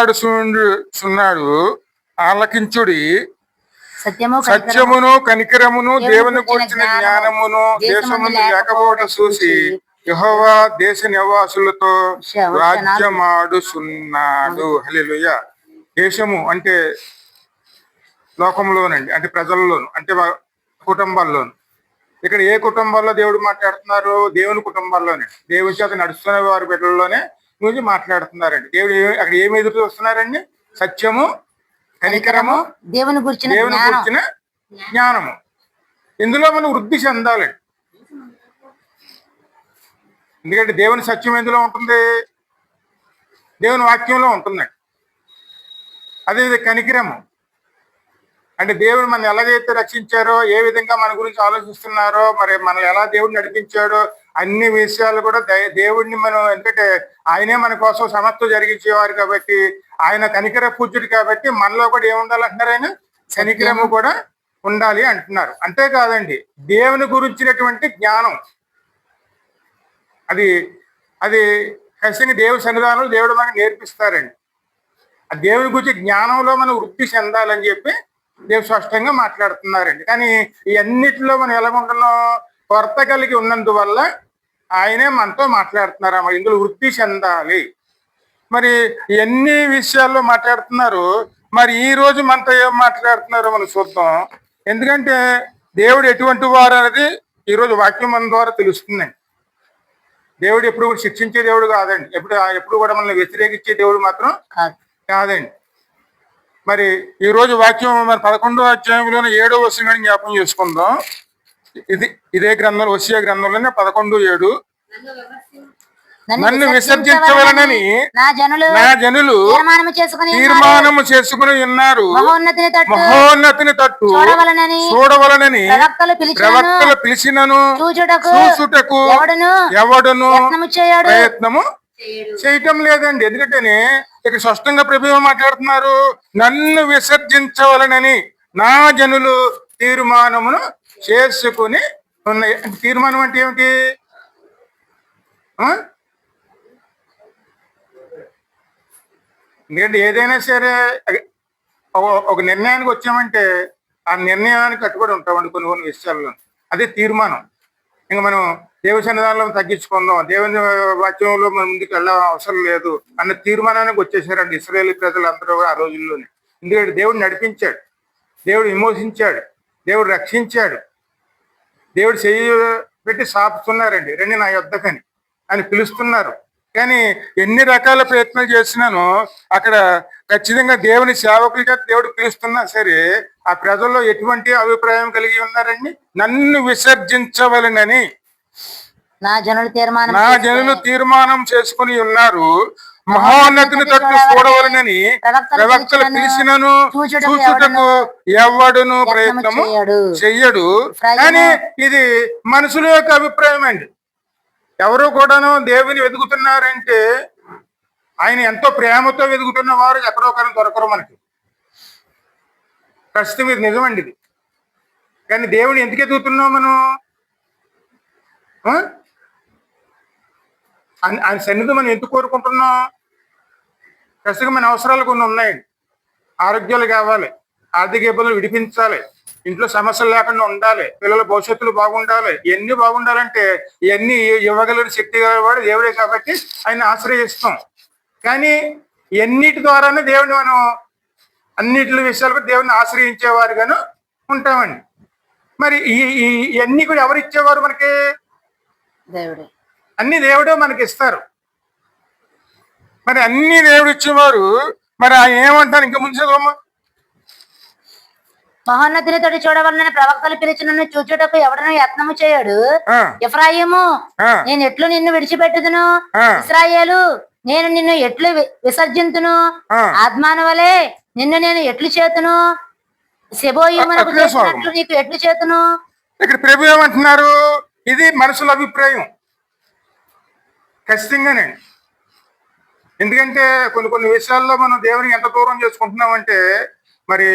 మాట్లాడుచున్నాడు, ఆలకించుడి. సత్యమును కనికరమును దేవుని కూర్చిన జ్ఞానమును దేశమును లేకపోవడం చూసి యెహోవా దేశ నివాసులతో రాజ్యమాడుచున్నాడు. హల్లెలూయా. దేశము అంటే లోకంలోనండి, అంటే ప్రజల్లోను, అంటే కుటుంబాల్లోను. ఇక్కడ ఏ కుటుంబాల్లో దేవుడు మాట్లాడుతున్నారు? దేవుని కుటుంబాల్లోనే, దేవుని చేత నడుస్తున్న వారి బిడ్డల్లోనే గురించి మాట్లాడుతున్నారండి. దేవుడు అక్కడ ఏమి ఎదురు చూస్తున్నారండి? సత్యము, కనికరము, దేవుని గురించిన జ్ఞానము. ఇందులో మనం వృద్ధి చెందాలండి. ఎందుకంటే దేవుని సత్యం ఎందులో ఉంటుంది? దేవుని వాక్యంలో ఉంటుందండి. అదే కనికరము అంటే దేవుడు మనం ఎలాగైతే రక్షించారో, ఏ విధంగా మన గురించి ఆలోచిస్తున్నారో, మరి మనల్ని ఎలా దేవుడు నడిపించాడో అన్ని విషయాలు కూడా దేవుడిని మనం, ఎందుకంటే ఆయనే మన కోసం సమస్త జరిగించేవారు కాబట్టి, ఆయన కనికర పూజ్యుడు కాబట్టి మనలో కూడా ఏముండాలి అంటున్నారు? ఆయన కనికరము కూడా ఉండాలి అంటున్నారు. అంతేకాదండి, దేవుని గురించినటువంటి జ్ఞానం అది అది ఖచ్చితంగా దేవుని సన్నిధానంలో దేవుడు మనకు నేర్పిస్తారండి. ఆ దేవుని గురించి జ్ఞానంలో మనం వృద్ధి చెందాలని చెప్పి దేవుడు స్పష్టంగా మాట్లాడుతున్నారండి. కానీ ఇవన్నిటిలో మనం ఎలాగుంటున్నాం? కొరత కలిగి ఉన్నందువల్ల ఆయనే మనతో మాట్లాడుతున్నారు. ఇందులో వృద్ధి చెందాలి. మరి ఎన్ని విషయాల్లో మాట్లాడుతున్నారు. మరి ఈ రోజు మనతో ఏం మాట్లాడుతున్నారో మనం చూద్దాం. ఎందుకంటే దేవుడు ఎటువంటి వారు అనేది ఈరోజు వాక్యం మన ద్వారా తెలుస్తుందండి. దేవుడు ఎప్పుడు కూడా శిక్షించే దేవుడు కాదండి. ఎప్పుడు కూడా మనల్ని వ్యతిరేకించే దేవుడు మాత్రం కాదండి. మరి ఈ రోజు వాక్యం మరి 11వ అధ్యాయంలోనే 7వ వచనాన్ని జ్ఞాపకం చేసుకుందాం. ఇదే గ్రంథంలో, హోషేయ గ్రంథంలోనే 11:7, నన్ను విసర్జించవలనని నా జనులు తీర్మానము చేసుకుని ఉన్నారు, మహోన్నతిని తట్టు చూడవలనని ప్రవక్తలు పిలిచినను చూచుటకు ఎవడును ప్రయత్నము చేయటం లేదండి. ఎందుకంటే ఇక్కడ స్పష్టంగా ప్రభువు మాట్లాడుతున్నారు, నన్ను విసర్జించవలనని నా జనులు తీర్మానమును చేసుకుని ఉన్నాయి. తీర్మానం అంటే ఏమిటి? ఎందుకంటే ఏదైనా సరే ఒక నిర్ణయానికి వచ్చామంటే ఆ నిర్ణయానికి కట్టుబడి ఉంటామండి కొన్ని విషయాల్లో. అదే తీర్మానం. ఇంకా మనం దేవుని సన్నిధానంలో తగ్గించుకుందాం, దేవుని వాక్యంలో మనం ముందుకు వెళ్ళ అవసరం లేదు అన్న తీర్మానానికి వచ్చేసారండి ఇశ్రాయేలు ప్రజలందరూ ఆ రోజుల్లోనే. ఎందుకంటే దేవుడు నడిపించాడు, దేవుడు విమోచించాడు, దేవుడు రక్షించాడు, దేవుడు చెయ్యి పెట్టి సాపుతున్నారండి, రండి నా యొద్దకని అని పిలుస్తున్నారు. కానీ ఎన్ని రకాల ప్రయత్నాలు చేసినానో అక్కడ ఖచ్చితంగా దేవుని సేవకులుగా దేవుడు పిలుస్తున్నా సరే ఆ ప్రజల్లో ఎటువంటి అభిప్రాయం కలిగి ఉన్నారండి? నన్ను విసర్జించవలనని నా జనులు తీర్మానం చేసుకుని ఉన్నారు, మహోన్నతిని తట్టు చూడవలనని ప్రవక్తలు పిలిచినను చూచుటకు ఎవడును ప్రయత్నము చెయ్యడు. కానీ ఇది మనుషుల యొక్క అభిప్రాయం అండి. ఎవరు కూడాను దేవుని వెతుకుతున్నారంటే ఆయన ఎంతో ప్రేమతో వెతుకుతున్న వారు ఎక్కడో కానీ దొరకరు మనకి. ప్రస్తుతం ఇది నిజమండి ఇది. కానీ దేవుని ఎందుకు ఎదుగుతున్నాం మనం? ఆయన సన్నిధి మనం ఎందుకు కోరుకుంటున్నాం? ప్రస్తుతం మన అవసరాలు కొన్ని ఉన్నాయండి. ఆరోగ్యాలు కావాలి, ఆర్థిక ఇబ్బందులు విడిపించాలి, ఇంట్లో సమస్యలు లేకుండా ఉండాలి, పిల్లల భవిష్యత్తులు బాగుండాలి. ఇవన్నీ బాగుండాలంటే ఇవన్నీ ఇవ్వగలిగిన శక్తి గలవాడు దేవుడే కాబట్టి ఆయన ఆశ్రయిస్తాం. కానీ ఎన్నిటి ద్వారానే దేవుని మనం అన్నిటి విషయాలకు దేవుని ఆశ్రయించేవారుగాను ఉంటామండి. మరి ఇవన్నీ కూడా ఎవరు ఇచ్చేవారు మనకి? దేవుడే. అన్ని దేవుడే మనకి ఇస్తారు. మరి అన్ని దేవుడు ఇచ్చేవారు మరి ఆయన ఏమంటారు? ఇంకా ముందు మహోన్నతిని తోటి చూడవలనని ప్రవక్తలు పిలిచినను చూచుటకు ఎవడను యత్నము చేయడు. ఎఫ్రాయిము, నేను ఎట్లు నిన్ను విడిచిపెట్టుదును? ఇశ్రాయేలు, నేను నిన్ను ఎట్లు విసర్జింతును? ఆత్మాను వలె నిన్ను నేను ఎట్లు చేతును? సెబోయిమునకు చేసినట్లు నీకు ఎట్లు చేతును? ఇక్కడ ప్రభు ఏమంటున్నారు? ఇది మనుషుల అభిప్రాయం ఖచ్చితంగానే. ఎందుకంటే కొన్ని విషయాల్లో మనం దేవునికి ఎంత దూరం చేసుకుంటున్నామంటే మరి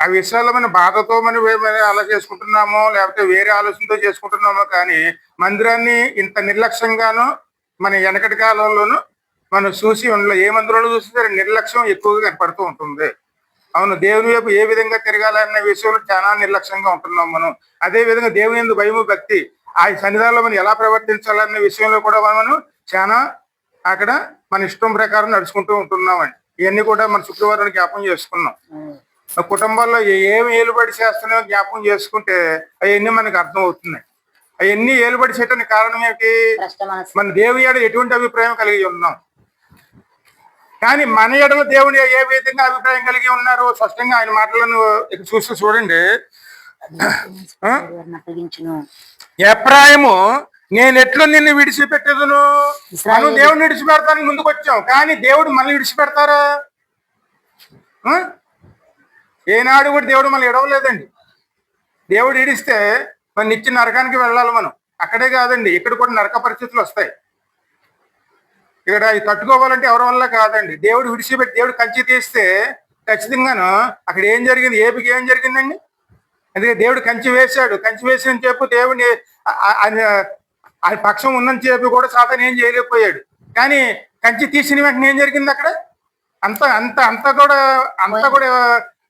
ఆ విషయాల్లో మన బాధతో మనం అలా చేసుకుంటున్నామో లేకపోతే వేరే ఆలోచనతో చేసుకుంటున్నామో, కానీ మందిరాన్ని ఇంత నిర్లక్ష్యంగానూ మన వెనకటి కాలంలోనూ మనం చూసి ఉండలేదు. ఏ మందిరంలో చూస్తే నిర్లక్ష్యం ఎక్కువగా కనపడుతూ ఉంటుంది. అవును, దేవుని వైపు ఏ విధంగా తిరగాలన్న విషయంలో చాలా నిర్లక్ష్యంగా ఉంటున్నాం మనం. అదే విధంగా దేవుని యందు భయము భక్తి, ఆ సన్నిధానంలో మనం ఎలా ప్రవర్తించాలన్న విషయంలో కూడా మనం చాలా అక్కడ మన ఇష్టం ప్రకారం నడుచుకుంటూ ఉంటున్నామండి. ఇవన్నీ కూడా మన శుక్రవారం జ్ఞాపకం చేసుకున్నాం. కుటుంబాల్లో ఏమి ఏలుబడి చేస్తున్నాయో జ్ఞాపకం చేసుకుంటే అవన్నీ మనకు అర్థం అవుతున్నాయి. అవన్నీ ఏలుబడి చేయడానికి కారణం ఏమిటి? మన దేవుని ఎడల ఎటువంటి అభిప్రాయం కలిగి ఉన్నాం. కానీ మన ఎడల దేవుని ఏ విధంగా అభిప్రాయం కలిగి ఉన్నారో స్పష్టంగా ఆయన మాటలను చూస్తూ చూడండి. ఎఫ్రాయిము, నేను ఎట్లు నిన్ను విడిచిపెట్టదును. మనం దేవుడిని విడిచిపెడతానికి ముందుకు వచ్చాం, కానీ దేవుడు మనల్ని విడిచిపెడతారా? ఏనాడు కూడా దేవుడు మనల్ని ఎడవలేదండి. దేవుడు ఇడిస్తే మన నిత్య నరకానికి వెళ్ళాలి మనం. అక్కడే కాదండి, ఇక్కడ కూడా నరక పరిస్థితులు వస్తాయి. ఇక్కడ ఇది తట్టుకోవాలంటే ఎవరి వల్ల కాదండి. దేవుడు విడిచిపెట్టి దేవుడు కంచి తీస్తే ఖచ్చితంగాను అక్కడ ఏం జరిగింది, ఏపికి ఏం జరిగిందండి? అందుకే దేవుడు కంచి వేశాడు. కంచి వేసిన చెప్పు దేవుడిని ఆయన పక్షం ఉన్నని చెప్పి కూడా సాతాను ఏం చేయలేకపోయాడు. కానీ కంచి తీసిన వెంటనే ఏం జరిగింది అక్కడ? అంతా కూడా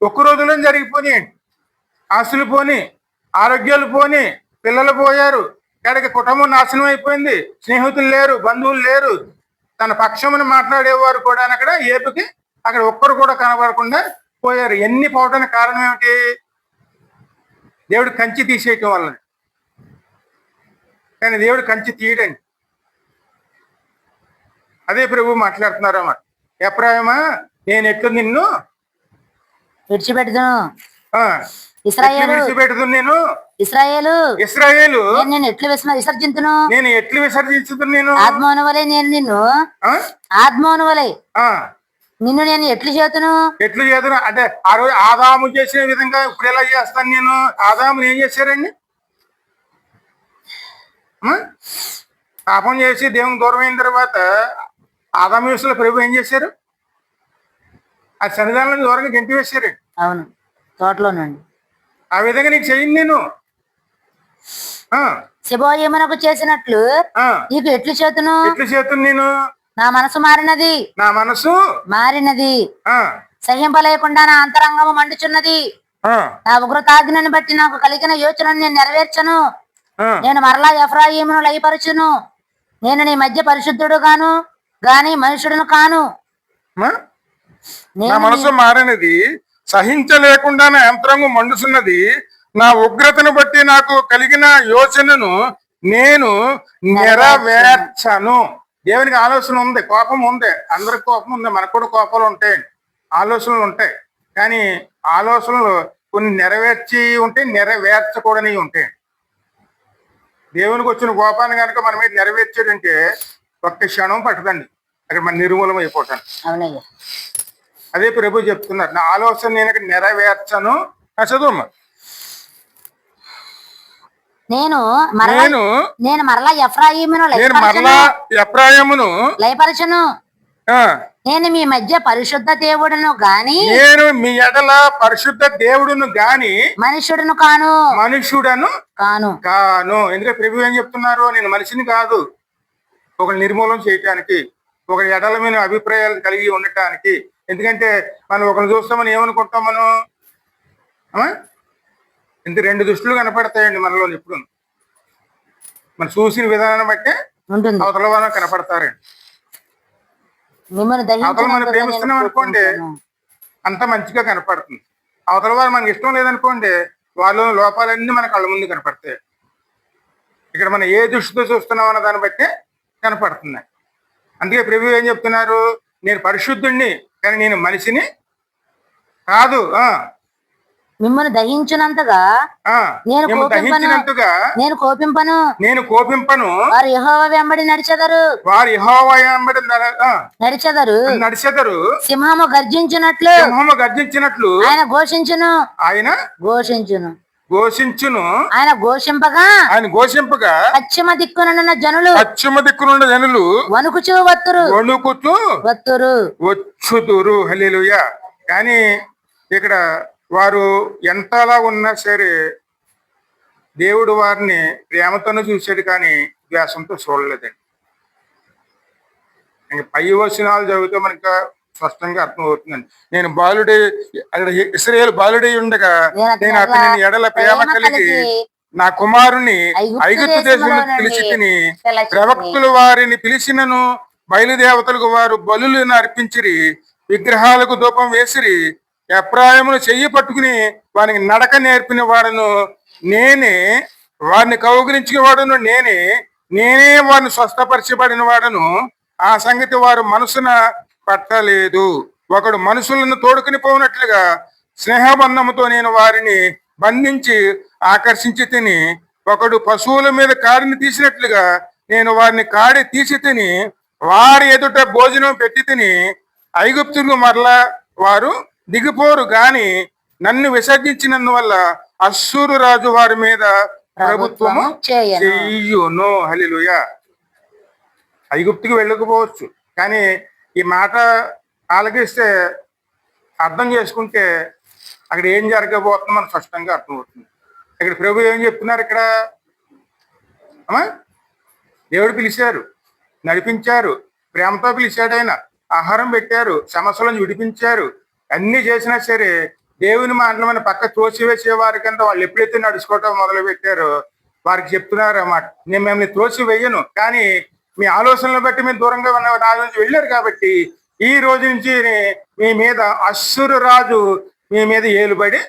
ఒక్క రోజులో జరిగిపోయాయండి. ఆస్తులు పోని, ఆరోగ్యాలు పోని, పిల్లలు పోయారు, ఇక్కడికి కుటుంబం నాశనం అయిపోయింది, స్నేహితులు లేరు, బంధువులు లేరు, తన పక్షమును మాట్లాడేవారు కూడా అక్కడ ఏపుకి అక్కడ ఒక్కరు కూడా కనబడకుండా పోయారు. ఎన్ని పోవడానికి కారణం ఏమిటి? దేవుడు కంచి తీసేయటం వల్ల. కానీ దేవుడు కంచి తీయడండి. అదే ప్రభు మాట్లాడుతున్నారమ్మా. ఎఫ్రాయిమా, నేను ఎట్లు నిన్ను విడిచిపెట్టుదును. విడిచిపెట్టుదు. నేను ఇశ్రాయేలు నేను ఎట్లు విసర్జించును. నేను ఎట్లు విసర్జించుదు. నేను ఆత్మను వలె నేను నిన్ను ఆత్మను వలె నిన్ను నేను ఎట్లు చేతును. అంటే ఆ రోజు ఆదాము చేసిన విధంగా ఇప్పుడు ఎలా చేస్తాను నేను? ఆదాము ఏం చేశారండి? పాపం చేసి దేవుని దూరం అయిన తర్వాత ఆదాము విషయంలో ప్రభు ఏం చేశారు? ఆ సన్నిధానంలో దూరంగా గెంటి వేశారండి. అవును, తోటలోనండి. ఆ విధంగా నీకు చెయ్యండి నేను. శిబోయమునకు చేసినట్లు నీకు ఎట్లు చేతును నేను. నా మనసు మారినది, సహింపలేకుండా నా అంతరంగము మండుచున్నది. నా ఉగ్రతాజ్ఞను బట్టి నాకు కలిగిన యోచనను నేను నెరవేర్చను. నేను మరలా ఎఫ్రాయిమును లయపరచును. నేను నీ మధ్య పరిశుద్ధుడు గాని మనుషుడును కాను. నా మనసు మారినది, సహించలేకుండా నా యంత్రంగం మండుచున్నది. నా ఉగ్రతను బట్టి నాకు కలిగిన యోచనను నేను నెరవేర్చను. దేవునికి ఆలోచన ఉంది, కోపం ఉంది, అందరికి కోపం ఉంది, మనకు కూడా కోపాలు ఉంటాయి, ఆలోచనలు ఉంటాయి. కానీ ఆలోచనలు కొన్ని నెరవేర్చి ఉంటే, నెరవేర్చకూడని ఉంటాయి. దేవునికి వచ్చిన కోపాన్ని కనుక మన మీద నెరవేర్చాడంటే ఒక్క క్షణం పట్టదండి అక్కడ మన నిర్మూలం అయిపోతాను. అదే ప్రభు చెప్తున్నారు, నా ఆలోచన నేను నెరవేర్చను. చదువు. నేను మరలా ఎఫ్రాయిమును లయపరచును. నేను మీ మధ్య పరిశుద్ధ దేవుడును గాని మనుషుడును కాను. ఎందుకంటే ప్రభు ఏం చెప్తున్నారు? నేను మనిషిని కాదు, ఒక నిర్మూలన చేయటానికి, ఒక ఎడల మీద అభిప్రాయాలు కలిగి ఉండటానికి. ఎందుకంటే మనం ఒకరిని చూస్తామని ఏమనుకుంటాం మనం? ఇంత రెండు దృష్టిలు కనపడతాయండి మనలో ఎప్పుడు. మనం చూసిన విధానాన్ని బట్టే అవతల వాళ్ళని కనపడతారండి. అవతల మనం ప్రేమిస్తున్నాం అనుకోండి, అంత మంచిగా కనపడుతుంది. అవతల వారు మనకి ఇష్టం లేదనుకోండి, వాళ్ళ లోపాలన్నీ మన కళ్ళ ముందు కనపడతాయి. ఇక్కడ మనం ఏ దృష్టితో చూస్తున్నాం అన్న దాన్ని బట్టే కనపడుతుంది. అందుకే ప్రభు ఏం చెప్తున్నారు? నేను పరిశుద్ధుణ్ణి, కానీ నేను మనిషిని కాదు. మిమ్మల్ని దహించినంతగా నేను కోపింపను. వారు యెహోవా వెంబడి నడిచెదరు. సింహము గర్జించినట్లు ఆయన ఘోషించును. ఆయన ఘోషింపగా పశ్చిమ దిక్కునున్న జనులు వణుకుచూ వచ్చుదురు. హల్లెలూయా. కానీ ఇక్కడ వారు ఎంతలా ఉన్నా సరే దేవుడు వారిని ప్రేమతోనే చూశాడు, కానీ ద్వేషంతో చూడలేదండి. ఇంక పై వచనాలు చదివితే మనకి స్పష్టంగా అర్థమవుతుందండి. నేను బాలుడై అక్కడ ఇశ్రాయేలు బాలుడై ఉండగా నేను అతని ఎడల ప్రేమ కలిగి నా కుమారుని ఐగుప్తు దేశంలో పిలిచి తిని ప్రవక్తులు వారిని పిలిచినను బయలుదేవతలకు వారు బలులను అర్పించిరి, విగ్రహాలకు ధూపం వేసిరి. ఎప్రాయమును చెయ్యి పట్టుకుని వారికి నడక నేర్పిన వాడును నేనే, వారిని కౌగిలించిన వాడును నేనే, నేనే వారిని స్వస్థపరచబడిన వాడును. ఆ సంగతి వారు మనసున పట్టలేదు. ఒకడు మనుషులను తోడుకుని పోనట్లుగా స్నేహబంధముతో నేను వారిని బంధించి ఆకర్షించి తిని, ఒకడు పశువుల మీద కాడిని తీసినట్లుగా నేను వారిని కాడి తీసి తిని వారి ఎదుట భోజనం పెట్టి తిని, ఐగుప్తులు మరలా వారు దిగిపోరు గాని నన్ను విసర్జించినందువల్ల అశ్షూరు రాజు వారి మీద ప్రభుత్వము చెయ్యును. హల్లెలూయా. ఐగుప్తుకు వెళ్ళకపోవచ్చు, కానీ ఈ మాట ఆలకిస్తే అర్థం చేసుకుంటే అక్కడ ఏం జరగబోతుందో మనకు స్పష్టంగా అర్థమవుతుంది. ఇక్కడ ప్రభు ఏం చెప్తున్నారు? ఇక్కడ అమ్మా దేవుడు పిలిచారు, నడిపించారు, ప్రేమతో పిలిచాడు, ఆయన ఆహారం పెట్టారు, సమస్యలను విడిపించారు, అన్ని చేసినా సరే దేవుని మాటలు మన పక్క త్రోసివేసే వారి కింద వాళ్ళు ఎప్పుడైతే నడుచుకోవటం మొదలు పెట్టారో వారికి చెప్తున్నారు అన్నమాట, నేను మిమ్మల్ని త్రోసి వేయను, కానీ మీ ఆలోచనలు బట్టి మీరు దూరంగా ఉన్న నా నుంచి వెళ్ళారు కాబట్టి ఈ రోజు నుంచి మీ మీద అశ్షూరు రాజు మీ మీద ఏలుబడి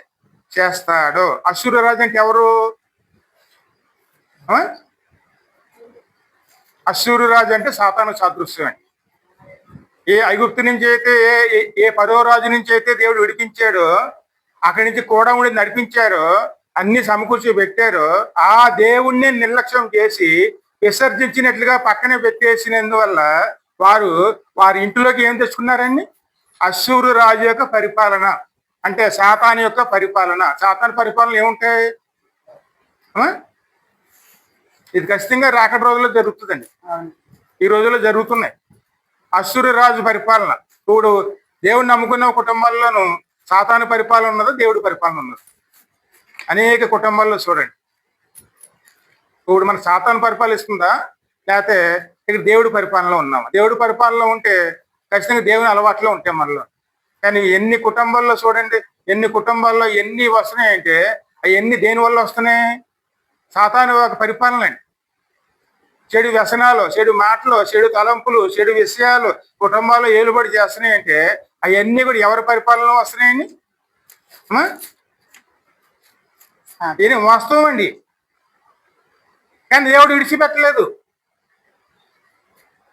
చేస్తాడు. అశ్షూరు రాజు అంటే ఎవరు? అశ్షూరు రాజు అంటే సాతాను సాదృశ్యం అండి. ఏ ఐగుప్తు నుంచి అయితే ఏ పదో రాజు నుంచి అయితే దేవుడు విడిపించాడో, అక్కడి నుంచి కూడా ఉండి నడిపించారో, అన్ని సమకూర్చి పెట్టారో, ఆ దేవుణ్ణి నిర్లక్ష్యం చేసి విసర్జించినట్లుగా పక్కనే పెట్టేసినందువల్ల వారి ఇంట్లోకి ఏం తెచ్చుకున్నారండి? అశ్షూరు రాజు యొక్క పరిపాలన, అంటే సాతాను యొక్క పరిపాలన. సాతాను పరిపాలన ఏముంటాయి? ఇది ఖచ్చితంగా రాకటి రోజుల్లో జరుగుతుందండి, ఈ రోజుల్లో జరుగుతున్నాయి. అశ్షూరు రాజు పరిపాలన. ఇప్పుడు దేవుడిని నమ్ముకున్న కుటుంబాల్లోనూ సాతాను పరిపాలన ఉన్నది, దేవుడి పరిపాలన ఉన్నది. అనేక కుటుంబాల్లో చూడండి, ఇప్పుడు మన సాతాను పరిపాలిస్తుందా లేకపోతే ఇక్కడ దేవుడి పరిపాలనలో ఉన్నామా? దేవుడి పరిపాలనలో ఉంటే ఖచ్చితంగా దేవుని అలవాట్లో ఉంటాయి మనలో. కానీ ఎన్ని కుటుంబాల్లో చూడండి, ఎన్ని కుటుంబాల్లో ఎన్ని వస్తున్నాయి అంటే అవన్నీ దేని వల్ల వస్తున్నాయి? సాతాను ఒక పరిపాలన అండి. చెడు వ్యసనాలు, చెడు మాటలు, చెడు తలంపులు, చెడు విషయాలు కుటుంబాల్లో ఏలుబడి చేస్తున్నాయి అంటే అవన్నీ కూడా ఎవరి పరిపాలనలో వస్తున్నాయండి? ఇది వాస్తవం అండి. కానీ దేవుడు విడిచిపెట్టలేదు.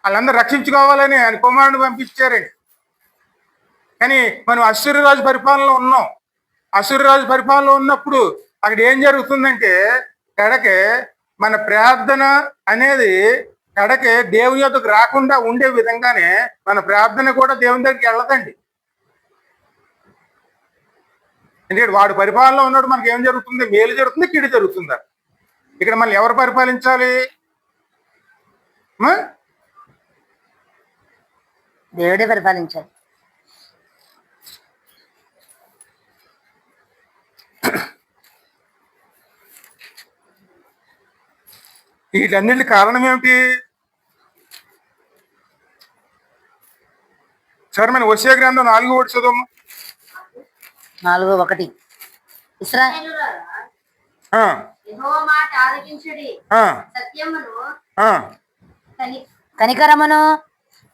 వాళ్ళందరూ రక్షించుకోవాలని ఆయన కుమారుని పంపించారండి. కానీ మనం అశ్షూరు రాజు పరిపాలనలో ఉన్నాం. అశ్షూరు రాజు పరిపాలనలో ఉన్నప్పుడు అక్కడ ఏం జరుగుతుందంటే కడకే మన ప్రార్థన అనేది కడకే దేవుని యొద్దకు రాకుండా ఉండే విధంగానే మన ప్రార్థన కూడా దేవుని దగ్గరికి వెళ్ళదండి. ఎందుకంటే వాడు పరిపాలనలో ఉన్నాడు, మనకి ఏం జరుగుతుంది? మేలు జరుగుతుంది, కీడు జరుగుతుందా? ఇక్కడ మళ్ళీ ఎవరు పరిపాలించాలి? దేవుడే పరిపాలించాలి. వీటన్నిటి కారణం ఏమిటి? సరే మన హోషేయ గ్రంథం 4:1 చదువు. 4:1 కనికరమును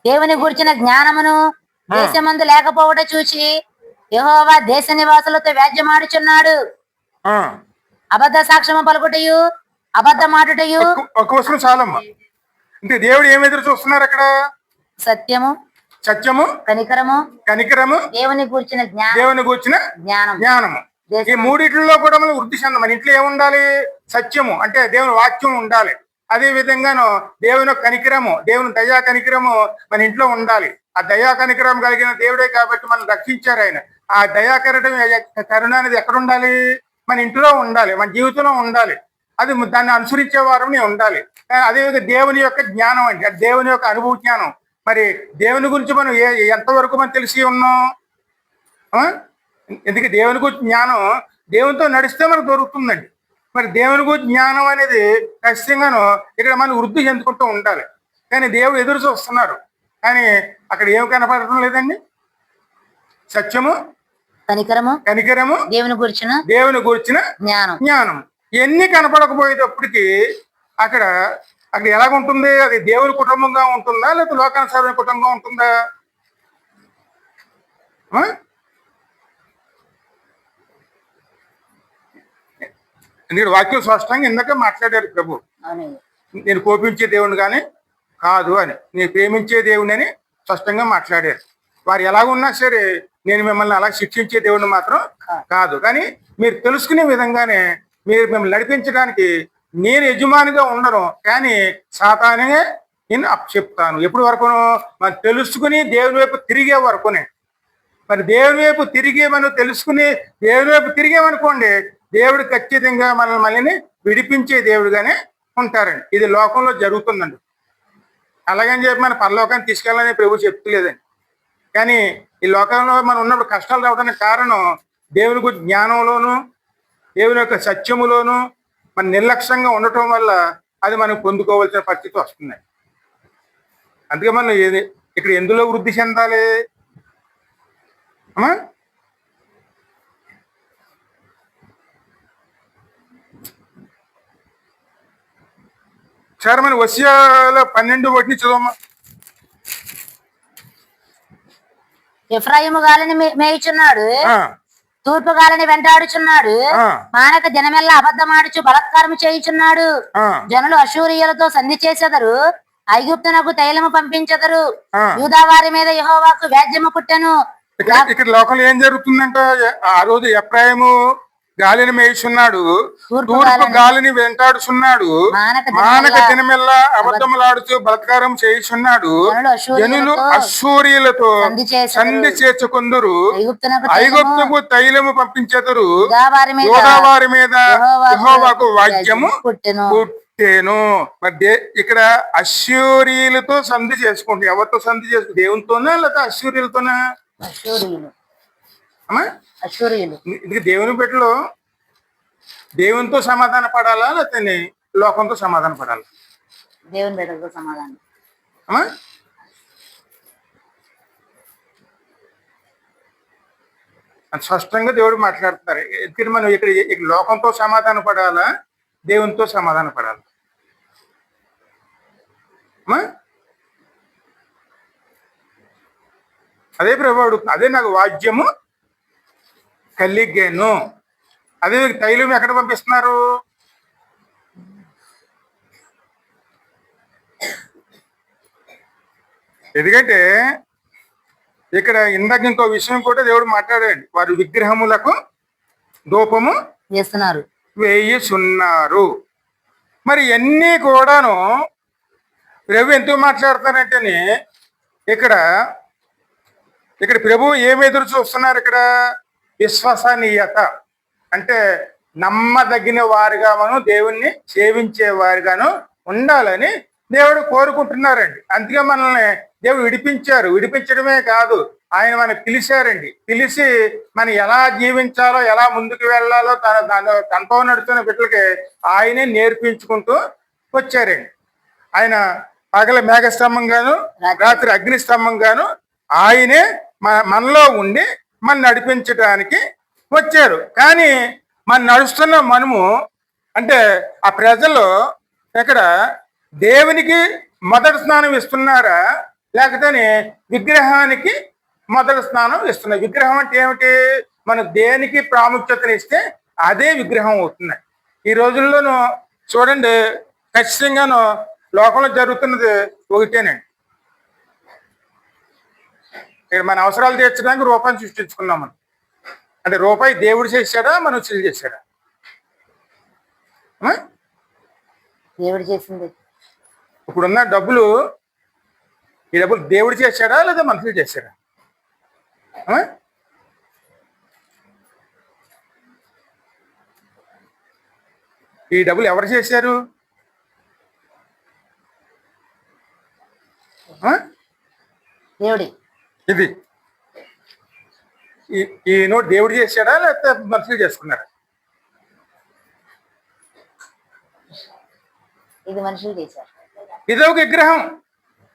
దేవుని గూర్చిన జ్ఞానమును దేశమందు లేకపోవట చూచి యెహోవా దేశ నివాసులతో వ్యాజ్యమాడుచున్నాడు. అబద్ధ సాక్ష్యము పలుకుటయు అబద్ధ మాటుటయు. ఒక వచనం చాలమ్మా. అంటే దేవుడు ఏమి ఎదురు చూస్తున్నారు అక్కడ? సత్యము, సత్యము, కనికరము, కనికరము, దేవుని గూర్చిన జ్ఞానము. ఈ మూడిట్లో కూడా మనం వృద్ధి చెందాం. మన ఇంట్లో ఏముండాలి? సత్యము అంటే దేవుని వాక్యం ఉండాలి. అదే విధంగాను దేవుని కనికరము, దేవుని దయా కనికరము మన ఇంట్లో ఉండాలి. ఆ దయా కనికరం కలిగిన దేవుడే కాబట్టి మనం రక్షించారు ఆయన. ఆ దయా కరుణ అనేది ఎక్కడ ఉండాలి? మన ఇంట్లో ఉండాలి, మన జీవితంలో ఉండాలి. అది దాన్ని అనుసరించే వారిని ఉండాలి. అదేవిధంగా దేవుని యొక్క జ్ఞానం అంటే దేవుని యొక్క అనుభవ జ్ఞానం. మరి దేవుని గురించి మనం ఎంతవరకు మనం తెలిసి ఉన్నాం? ఎందుకంటే దేవుని గురించి జ్ఞానం దేవునితో నడిస్తే మనకు దొరుకుతుందండి. మరి దేవుని గురించి జ్ఞానం అనేది ఖచ్చితంగాను ఇక్కడ మనం వృద్ధి చెందుకుంటూ ఉండాలి. కానీ దేవుడు ఎదురు చూస్తున్నారు. కానీ అక్కడ ఏం కనపడటం లేదండి? సత్యము, కనికరము, దేవుని గురించిన జ్ఞానం ఇవన్నీ కనపడకపోయేటప్పటికి అక్కడ అక్కడ ఎలాగుంటుంది? అది దేవుని కుటుంబంగా ఉంటుందా లేకపోతే లోకానుసారమైన కుటుంబంగా ఉంటుందా? ఎందుకంటే వాక్యం స్పష్టంగా ఇందాక మాట్లాడారు ప్రభు, నేను కోపించే దేవుని కానీ కాదు అని, నేను ప్రేమించే దేవుని అని స్పష్టంగా మాట్లాడారు. వారు ఎలాగున్నా సరే నేను మిమ్మల్ని అలా శిక్షించే దేవుడిని మాత్రం కాదు, కానీ మీరు తెలుసుకునే విధంగానే మీరు మిమ్మల్ని నడిపించడానికి నేను యజమానిగా ఉండను, కానీ సాతానే నేను చెప్తాను. ఎప్పటి వరకును మనం తెలుసుకుని దేవుని వైపు తిరిగే వరకునే. మరి దేవుని వైపు తిరిగి మనం తెలుసుకుని దేవుని వైపు తిరిగామనుకోండి, దేవుడు ఖచ్చితంగా మనల్ని విడిపించే దేవుడుగానే ఉంటారండి. ఇది లోకంలో జరుగుతుందండి. అలాగని చెప్పి మన పరలోకాన్ని తీసుకెళ్ళాలని ప్రభు చెప్తలేదండి. కానీ ఈ లోకంలో మనం ఉన్నప్పుడు కష్టాలు రావడానికి కారణం దేవుని గురించి జ్ఞానంలోను దేవుని యొక్క సత్యములోను మన నిర్లక్ష్యంగా ఉండటం వల్ల అది మనం పొందుకోవాల్సిన పరిస్థితి వస్తుంది. అందుకే మనం ఇక్కడ ఎందులో వృద్ధి చెందాలి అమ్మా? సరే మన వసియాలో 12:1 చదవమ్మా. ఎఫ్రాయిము గాలిని మేయుచున్నాడు, తూర్పు గాలిని వెంటాడుచున్నాడు, మానక దినమెల్లా అబద్ధమాడుచు బలత్కారము చేయుచున్నాడు. జనులు అశూరియులతో సంధి చేసెదరు, ఐగుప్తునకు తైలము పంపించెదరు, యూదా వారి మీద యెహోవాకు వ్యాజ్యము పుట్టెను. ఇక్కడ లోకంలో ఏం జరుగుతుందంట? ఆ రోజు ఎఫ్రాయిము గాలిని మేయుచున్నాడు, తూర్పు గాలిని వెంటాడుచున్నాడు, మానక దినమెల్లా అబద్ధములాడుతూ బలత్కారం చేయుచున్నాడు. జనులు అశూరియులతో సంధి చేసుకొందురు, ఐగుప్తుకు తైలము పంపించెదరు, యూదా వారి మీద యెహోవాకు వాక్యము పుట్టెను. మరి ఇక్కడ అశూరియులతో సంధి చేసుకుంటే ఎవరితో సంధి చేసుకుంటే? దేవునితోనా లేకపోతే అశూరియులతోనా? ఇది దేవుని బిడ్డలు దేవునితో సమాధాన పడాలా లేకపోతే లోకంతో సమాధాన పడాలా? దేవుని బిడ్డలతో సమాధానం. స్పష్టంగా దేవుడు మాట్లాడుతున్నారు. ఎందుకంటే మనం ఇక్కడ లోకంతో సమాధాన పడాలా దేవునితో సమాధాన పడాలా? అదే ప్రభు, అదే నాకు వాద్యము కలిగాను. అదే తైలం ఎక్కడ పంపిస్తున్నారు? ఎందుకంటే ఇక్కడ ఇందాక ఇంకో విషయం కూడా దేవుడు మాట్లాడండి, వారు విగ్రహములకు ధూపము వేయుచున్నారు. మరి ఇవన్నీ కూడాను ప్రభు ఎందుకు మాట్లాడుతారంటే ఇక్కడ ప్రభు ఏమి ఎదురు చూస్తున్నారు? ఇక్కడ విశ్వసనీయత అంటే నమ్మదగిన వారిగా మనం దేవుణ్ణి సేవించే వారిగాను ఉండాలని దేవుడు కోరుకుంటున్నారండి. అందుకే మనల్ని దేవుడు విడిపించారు. విడిపించడమే కాదు, ఆయన మనకు పిలిచారండి. పిలిచి మనం ఎలా జీవించాలో ఎలా ముందుకు వెళ్ళాలో తనతో నడుస్తున్న బిడ్డలకి ఆయనే నేర్పించుకుంటూ వచ్చారండి. ఆయన పగల మేఘస్తంభంగాను రాత్రి అగ్నిస్తంభంగాను ఆయనే మనలో ఉండి మన నడిపించడానికి వచ్చారు. కానీ మన నడుస్తున్న మనము అంటే ఆ ప్రజలు ఇక్కడ దేవునికి మొదటి స్నానం ఇస్తున్నారా లేకపోతే విగ్రహానికి మొదటి స్నానం ఇస్తున్నారు? విగ్రహం అంటే ఏమిటి? మనం దేనికి ప్రాముఖ్యతనిస్తే అదే విగ్రహం అవుతుంది. ఈ రోజుల్లోనూ చూడండి, ఖచ్చితంగాను లోకంలో జరుగుతున్నది ఒకటేనండి. ఇక్కడ మన అవసరాలు తీర్చడానికి రూపాయిని సృష్టించుకున్నాం మనం. అంటే రూపాయి దేవుడు చేశాడా మనుషులు చేశాడా? దేవుడు చేసింది. ఇప్పుడున్న డబ్బులు, ఈ డబ్బులు దేవుడు చేశాడా లేదా మనుషులు చేశాడా? ఈ డబ్బులు ఎవరు చేశారు? దేవుడి. ఇది ఈ నోట్ దేవుడు చేశాడా లేకపోతే మనుషులు చేసుకున్నారా? ఇది మనుషులు చేశారు. ఇది ఒక విగ్రహం.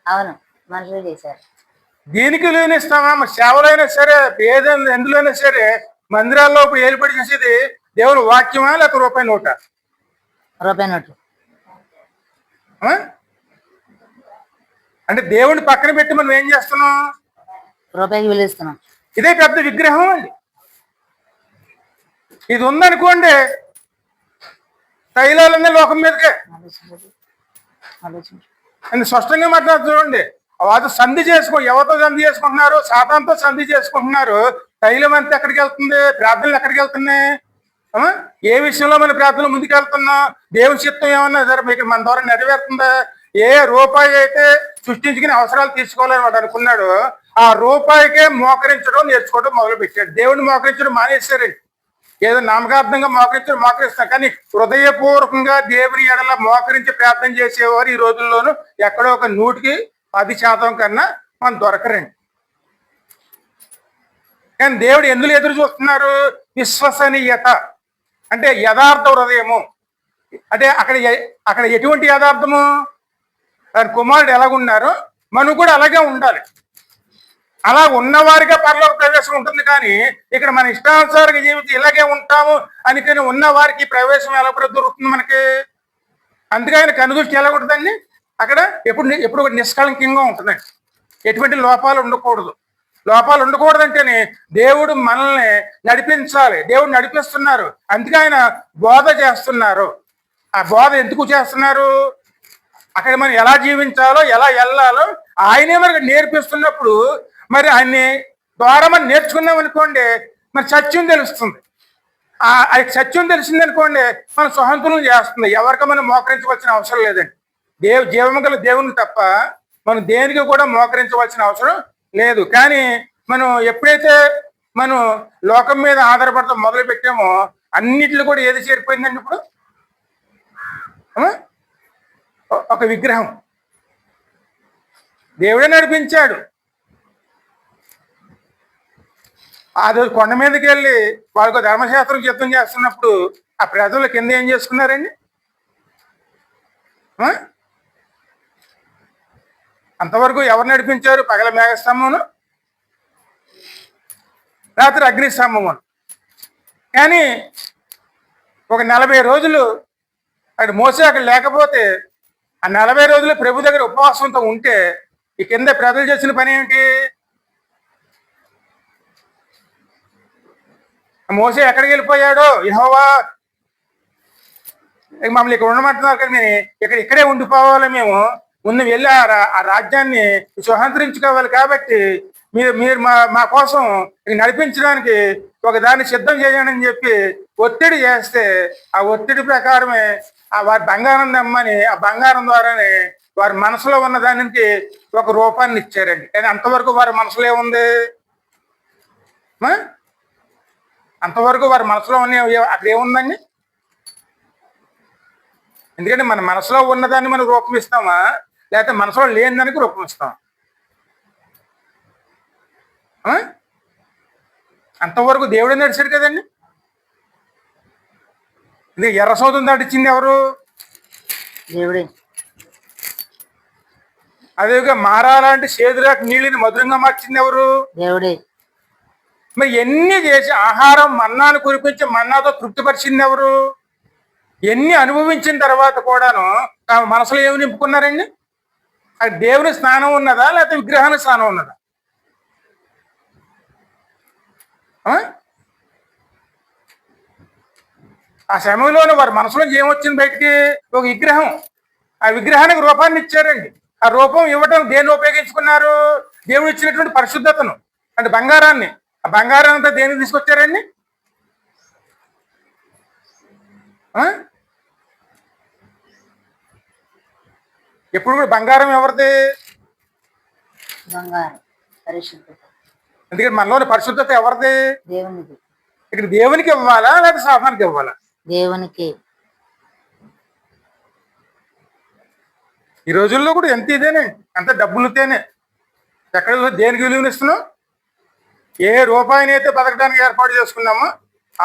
అవును. మనుషులు చేశారు. దీనికి విలువనిస్తామా? మరి సేవలైనా సరే, ఏదైనా ఎందులోనైనా సరే, మందిరాల్లో ఇప్పుడు ఏర్పాటు చేసేది దేవుని వాక్యమా లేకపోతే రూపాయి నోట? రూపాయి నోట్లు. ఆ? అంటే దేవుని పక్కన పెట్టి మనం ఏం చేస్తున్నాం? రూపాయికి విలువిస్తున్నాం. ఇదే పెద్ద విగ్రహం అండి. ఇది ఉందనుకోండి, తైలాలన్నీ లోకం మీదకే. అని స్పష్టంగా మాట్లాడుతూ చూడండి. వాళ్ళు సంధి ఎవరితో సంధి చేసుకుంటున్నారు? సాతానుతో సంధి చేసుకుంటున్నారు. తైలం అంతా ఎక్కడికి వెళ్తుంది? ప్రార్థనలు ఎక్కడికి వెళ్తున్నాయి? ఏ విషయంలో మన ప్రార్థనలు ముందుకు వెళ్తున్నాం? దేవుని చిత్తం ఏమన్నా సరే మీకు మన ద్వారా నెరవేరుతుందా? ఏ రూపాయి అయితే సృష్టించుకుని అవసరాలు తీసుకోవాలని వాడు అనుకున్నాడు, ఆ రూపాయికే మోకరించడం నేర్చుకోవడం మొదలు పెట్టాడు. దేవుడిని మోకరించడం మానేశారండి. ఏదో నామకార్థంగా మోకరిస్తారు, కానీ హృదయపూర్వకంగా దేవుని ఎడల మోకరించి ప్రార్థన చేసేవారు ఈ రోజుల్లోనూ ఎక్కడో ఒక 110% కన్నా మనం దొరకరండి. కానీ దేవుడు ఎందులో ఎదురు చూస్తున్నారు? విశ్వసనీయత, అంటే యథార్థ హృదయము. అంటే అక్కడ ఎటువంటి యథార్థము? దాని కుమారుడు ఎలాగున్నారో మనం కూడా అలాగే ఉండాలి. అలా ఉన్నవారిగా పరలోక ప్రవేశం ఉంటుంది. కానీ ఇక్కడ మన ఇష్టానుసారంగా జీవితం ఇలాగే ఉంటాము అని ఉన్న వారికి ప్రవేశం ఎలా కూడా దొరుకుతుంది మనకి? అందుకే ఆయన కనుదృష్టి ఎలా ఉంటుందండి? అక్కడ ఎప్పుడు నిష్కళంకంగా ఉంటుందండి. ఎటువంటి లోపాలు ఉండకూడదు. లోపాలు ఉండకూడదంటేనే దేవుడు మనల్ని నడిపించాలి. దేవుడు నడిపిస్తున్నారు, అందుకే ఆయన బోధ చేస్తున్నారు. ఆ బోధ ఎందుకు చేస్తున్నారు? అక్కడ మనం ఎలా జీవించాలో, ఎలా వెళ్ళాలో ఆయనే మనకు నేర్పిస్తున్నప్పుడు, మరి ఆయన్ని ద్వారా మనం నేర్చుకున్నాం అనుకోండి, మరి సత్యం తెలుస్తుంది. ఆ సత్యం తెలిసింది అనుకోండి, మనం స్వతంత్రం చేస్తుంది. ఎవరికి మనం మోకరించవలసిన అవసరం లేదండి. జీవము గల దేవునికి తప్ప మనం దేనికి కూడా మోకరించవలసిన అవసరం లేదు. కానీ మనం ఎప్పుడైతే మనం లోకం మీద ఆధారపడతాం మొదలు పెట్టామో, అన్నిట్లో కూడా ఏది చేరిపోయిందండి? ఇప్పుడు ఒక విగ్రహం. దేవుడే నడిపించాడు. అది కొండ మీదకి వెళ్ళి వాళ్ళకు ధర్మశాస్త్రం సిద్ధం చేస్తున్నప్పుడు ఆ ప్రజలు కింద ఏం చేసుకున్నారండి? అంతవరకు ఎవరు నడిపించారు? పగల మేఘస్తంభమును, రాత్రి అగ్నిస్తంభమును. కానీ ఒక 40 రోజులు అక్కడ మోసే అక్కడ లేకపోతే, ఆ 40 రోజులు ప్రభు దగ్గర ఉపవాసంతో ఉంటే ఈ కింద ప్రజలు చేసిన పని ఏమిటి? మోసే ఎక్కడికి వెళ్ళిపోయాడో, యెహోవా మమ్మల్ని ఇక్కడ ఉండమంటున్నారు కదా, మేము ఇక్కడే ఉండిపోవాలి, మేము ముందు వెళ్ళి ఆ రాజ్యాన్ని స్వతంత్రించుకోవాలి. కాబట్టి మీరు మా కోసం నడిపించడానికి ఒక దాన్ని సిద్ధం చేయండి అని చెప్పి ఒత్తిడి చేస్తే, ఆ ఒత్తిడి ప్రకారమే వారి బంగారం తెమ్మని, ఆ బంగారం ద్వారానే వారి మనసులో ఉన్న దానికి ఒక రూపాన్ని ఇచ్చారండి. కానీ అంతవరకు వారి మనసులో ఏముంది? అంతవరకు వారి మనసులో ఉన్న అక్కడ ఏముందండి? ఎందుకంటే మన మనసులో ఉన్నదాన్ని మనం రూపం ఇస్తామా, లేకపోతే మనసులో లేని దానికి రూపం ఇస్తామా? అంతవరకు దేవుడే నడిచాడు కదండి. ఇది ఎర్ర సముద్రం దాటిచ్చింది ఎవరు? దేవుడే. అదేవిధంగా మారాలంటే చేదులాంటి నీళ్ళని మధురంగా మార్చింది ఎవరు? దేవుడే. మరి ఎన్ని చేసి ఆహారం మన్నాను కురిపించి మన్నాతో తృప్తిపరిచింది ఎవరు? ఎన్ని అనుభవించిన తర్వాత కూడాను మనసులో ఏమి నింపుకున్నారండి? అది దేవుని స్నానం ఉన్నదా లేకపోతే విగ్రహానికి స్నానం ఉన్నదా? ఆ సమయంలోనే వారి మనసులో ఏమొచ్చింది బయటికి? ఒక విగ్రహం. ఆ విగ్రహానికి రూపాన్ని ఇచ్చారండి. ఆ రూపం ఇవ్వటం దేన్ని ఉపయోగించుకున్నారు? దేవుడు ఇచ్చినటువంటి పరిశుద్ధతను, అంటే బంగారాన్ని. ఆ బంగారం అంతా దేనికి తీసుకొచ్చారండి? ఎప్పుడు కూడా బంగారం ఎవరిది? ఎందుకంటే మనలోని పరిశుద్ధత ఎవరిది? దేవునికి. ఇక్కడ దేవునికి ఇవ్వాలా లేదా సాతానికి ఇవ్వాలా? దేవునికి. ఈ రోజుల్లో కూడా ఎంత ఇదేనే, అంత డబ్బులతోనే. ఎక్కడ దేనికి విలువనిస్తున్నాం? ఏ రూపాయిని అయితే బతకడానికి ఏర్పాటు చేసుకున్నామో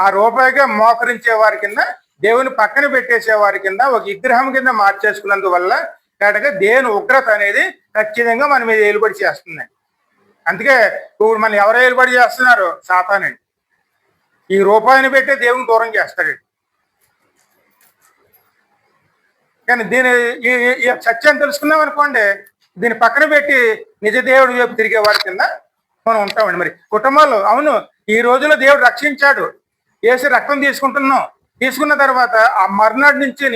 ఆ రూపాయిగా మోకరించే వారి కింద, దేవుని పక్కన పెట్టేసే వారి కింద, ఒక విగ్రహం కింద మార్చేసుకున్నందువల్ల కనుక దేవుని ఉగ్రత అనేది ఖచ్చితంగా మన మీద ఏలుబడి చేస్తుందండి. అందుకే ఇప్పుడు మనం ఎవరు ఏలుబడి చేస్తున్నారు? సాతానండి. ఈ రూపాయిని పెట్టి దేవుని దూరం చేస్తాడండి. కానీ ఈ సత్యాన్ని తెలుసుకున్నాం అనుకోండి, దీన్ని పక్కన పెట్టి నిజ దేవుడి వైపు తిరిగేవాడి కింద మనం ఉంటామండి. మరి కుటుంబాలు, అవును, ఈ రోజుల్లో దేవుడు రక్షించాడు, వేసి రక్తం తీసుకుంటున్నాం. తీసుకున్న తర్వాత ఆ మర్నాడు నుంచి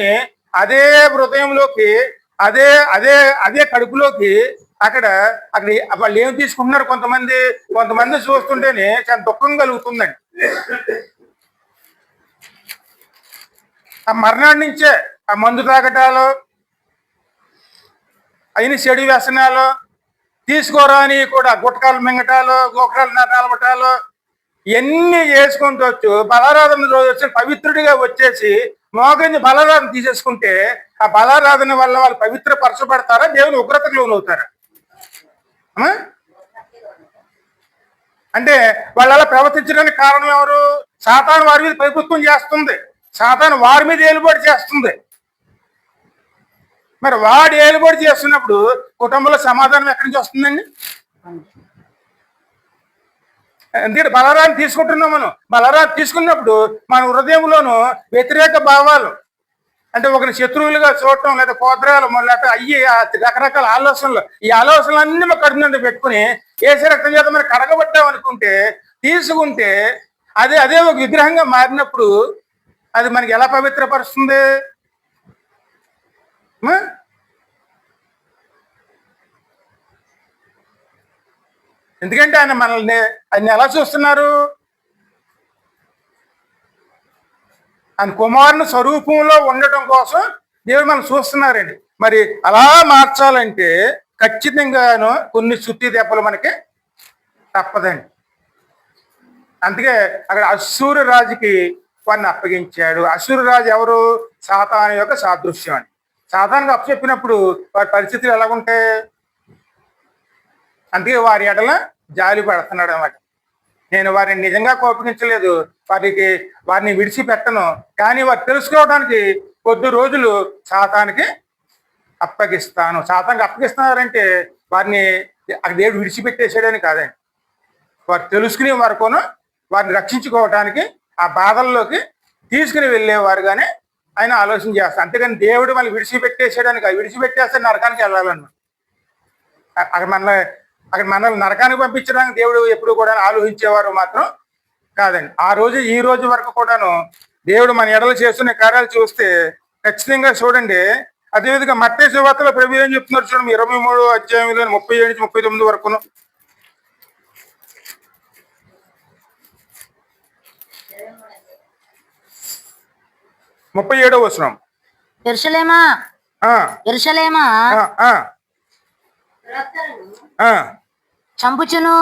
అదే హృదయంలోకి, అదే అదే అదే కడుపులోకి అక్కడ అక్కడ వాళ్ళు ఏం తీసుకుంటున్నారు కొంతమంది చూస్తుంటేనే చాలా దుఃఖం కలుగుతుందండి. ఆ మర్నాడు నుంచే ఆ మందు తాగటాలు, అయిన చెడు వ్యసనాలు, తీసుకోరాని కూడా గుట్టకాలు మింగటాలు, గోకరాలు నలబటాలు, ఇవన్నీ చేసుకుంటూ వచ్చు. బలారాధన రోజు వచ్చి పవిత్రుడిగా వచ్చేసి మోగని బలారాధన తీసేసుకుంటే ఆ బలారాధన వల్ల వాళ్ళు పవిత్ర పరచబడతారా? దేవుని ఉగ్రతకు లోనవుతారా? అంటే వాళ్ళు అలా ప్రవర్తించడానికి కారణం ఎవరు? సాతాను వారి మీద ప్రభుత్వం చేస్తుంది, సాతాను వారి మీద ఏలుబడి చేస్తుంది. మరి వాడు ఏలుబడి చేస్తున్నప్పుడు కుటుంబంలో సమాధానం ఎక్కడి నుంచి వస్తుందండి? ఎందుకంటే బలరాన్ని తీసుకుంటున్నాం. మనం బలరాన్ని తీసుకున్నప్పుడు మన హృదయంలోనూ వ్యతిరేక భావాలు, అంటే ఒకరి శత్రువులుగా చూడటం, లేదా కోద్రాలు, లేకపోతే అయ్యి రకరకాల ఆలోచనలు, ఈ ఆలోచనలన్నీ మన కడుపు నుండి పెట్టుకుని ఏసే రక్తం చేత మనం కడగబట్టాం అనుకుంటే, తీసుకుంటే అదే ఒక విగ్రహంగా మారినప్పుడు అది మనకి ఎలా పవిత్రపరుస్తుంది? ఎందుకంటే ఆయన ఎలా చూస్తున్నారు? ఆయన కుమారుని స్వరూపంలో ఉండటం కోసం దేవుడు మనం చూస్తున్నారండి. మరి అలా మార్చాలంటే ఖచ్చితంగాను కొన్ని సుత్తి దెబ్బలు మనకి తప్పదండి. అందుకే అక్కడ అశ్షూరు రాజుకి వారిని అప్పగించాడు. అశ్షూరు రాజు ఎవరు? సాతాను యొక్క సాదృశ్యం అండి. సాతానుకు అప్పచెప్పినప్పుడు వారి పరిస్థితులు ఎలాగుంటాయి? అందుకే వారి ఎడల జాలి పడుతున్నాడు అన్నమాట. నేను వారిని నిజంగా కోపగించలేదు, వారిని విడిచిపెట్టను, కానీ వారు తెలుసుకోవడానికి కొద్ది రోజులు సాతానికి అప్పగిస్తాను. సాతానికి అప్పగిస్తున్నారంటే వారిని దేవుడు విడిచిపెట్టేసాడని కాదండి. వారు తెలుసుకునే వరకును వారిని రక్షించుకోవటానికి ఆ బాధల్లోకి తీసుకుని వెళ్ళేవారుగానే ఆయన ఆలోచన చేస్తారు. అంతేగాని దేవుడు మళ్ళీ విడిచిపెట్టేసాడని, విడిచిపెట్టేస్తే నరకానికి వెళ్ళాలన్నమాట. అక్కడ మనల్ని నరకానికి పంపించడానికి దేవుడు ఎప్పుడు కూడా ఆలోచించేవారు మాత్రం కాదండి. ఈ రోజు వరకు కూడాను దేవుడు మన ఎడలు చేస్తున్న కార్యాలు చూస్తే ఖచ్చితంగా చూడండి. అదేవిధంగా మత్తయి సువార్తలో ప్రభువు ఏం చెప్తున్నారు చూడండి, 23వ అధ్యాయంలో 37 నుంచి 39 వరకును. 37వ వచనం. యెరూషలేమా యెరూషలేమా, చంపుచును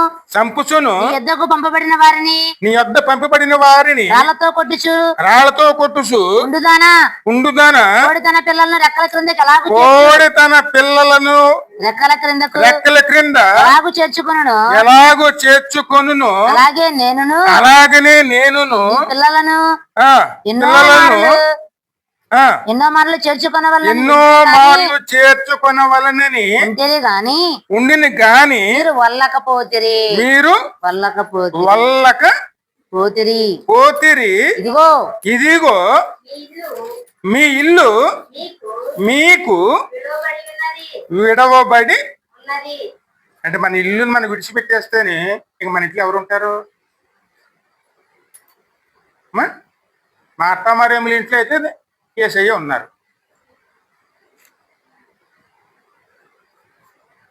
నీ యొద్దకు పంపబడిన వారిని రాళ్లతో కొట్టుచు ఉండుదానా కోడి తన పిల్లలను రెక్కల క్రింద ఎలాగూ చేర్చుకొనును అలాగనే నేనును పిల్లలను ఎన్నో మార్లు చేర్చుకొనవలనని ఉండిని గాని మీరు వల్లకపోతిరి. ఇదిగో మీ ఇల్లు మీకు విడవబడి. అంటే మన ఇల్లుని మనం విడిచిపెట్టేస్తేనే ఇంక మన ఇంట్లో ఎవరు ఉంటారు? మా అత్త మరేముల ఇంట్లో అయితే యేసయ్య ఉన్నారు.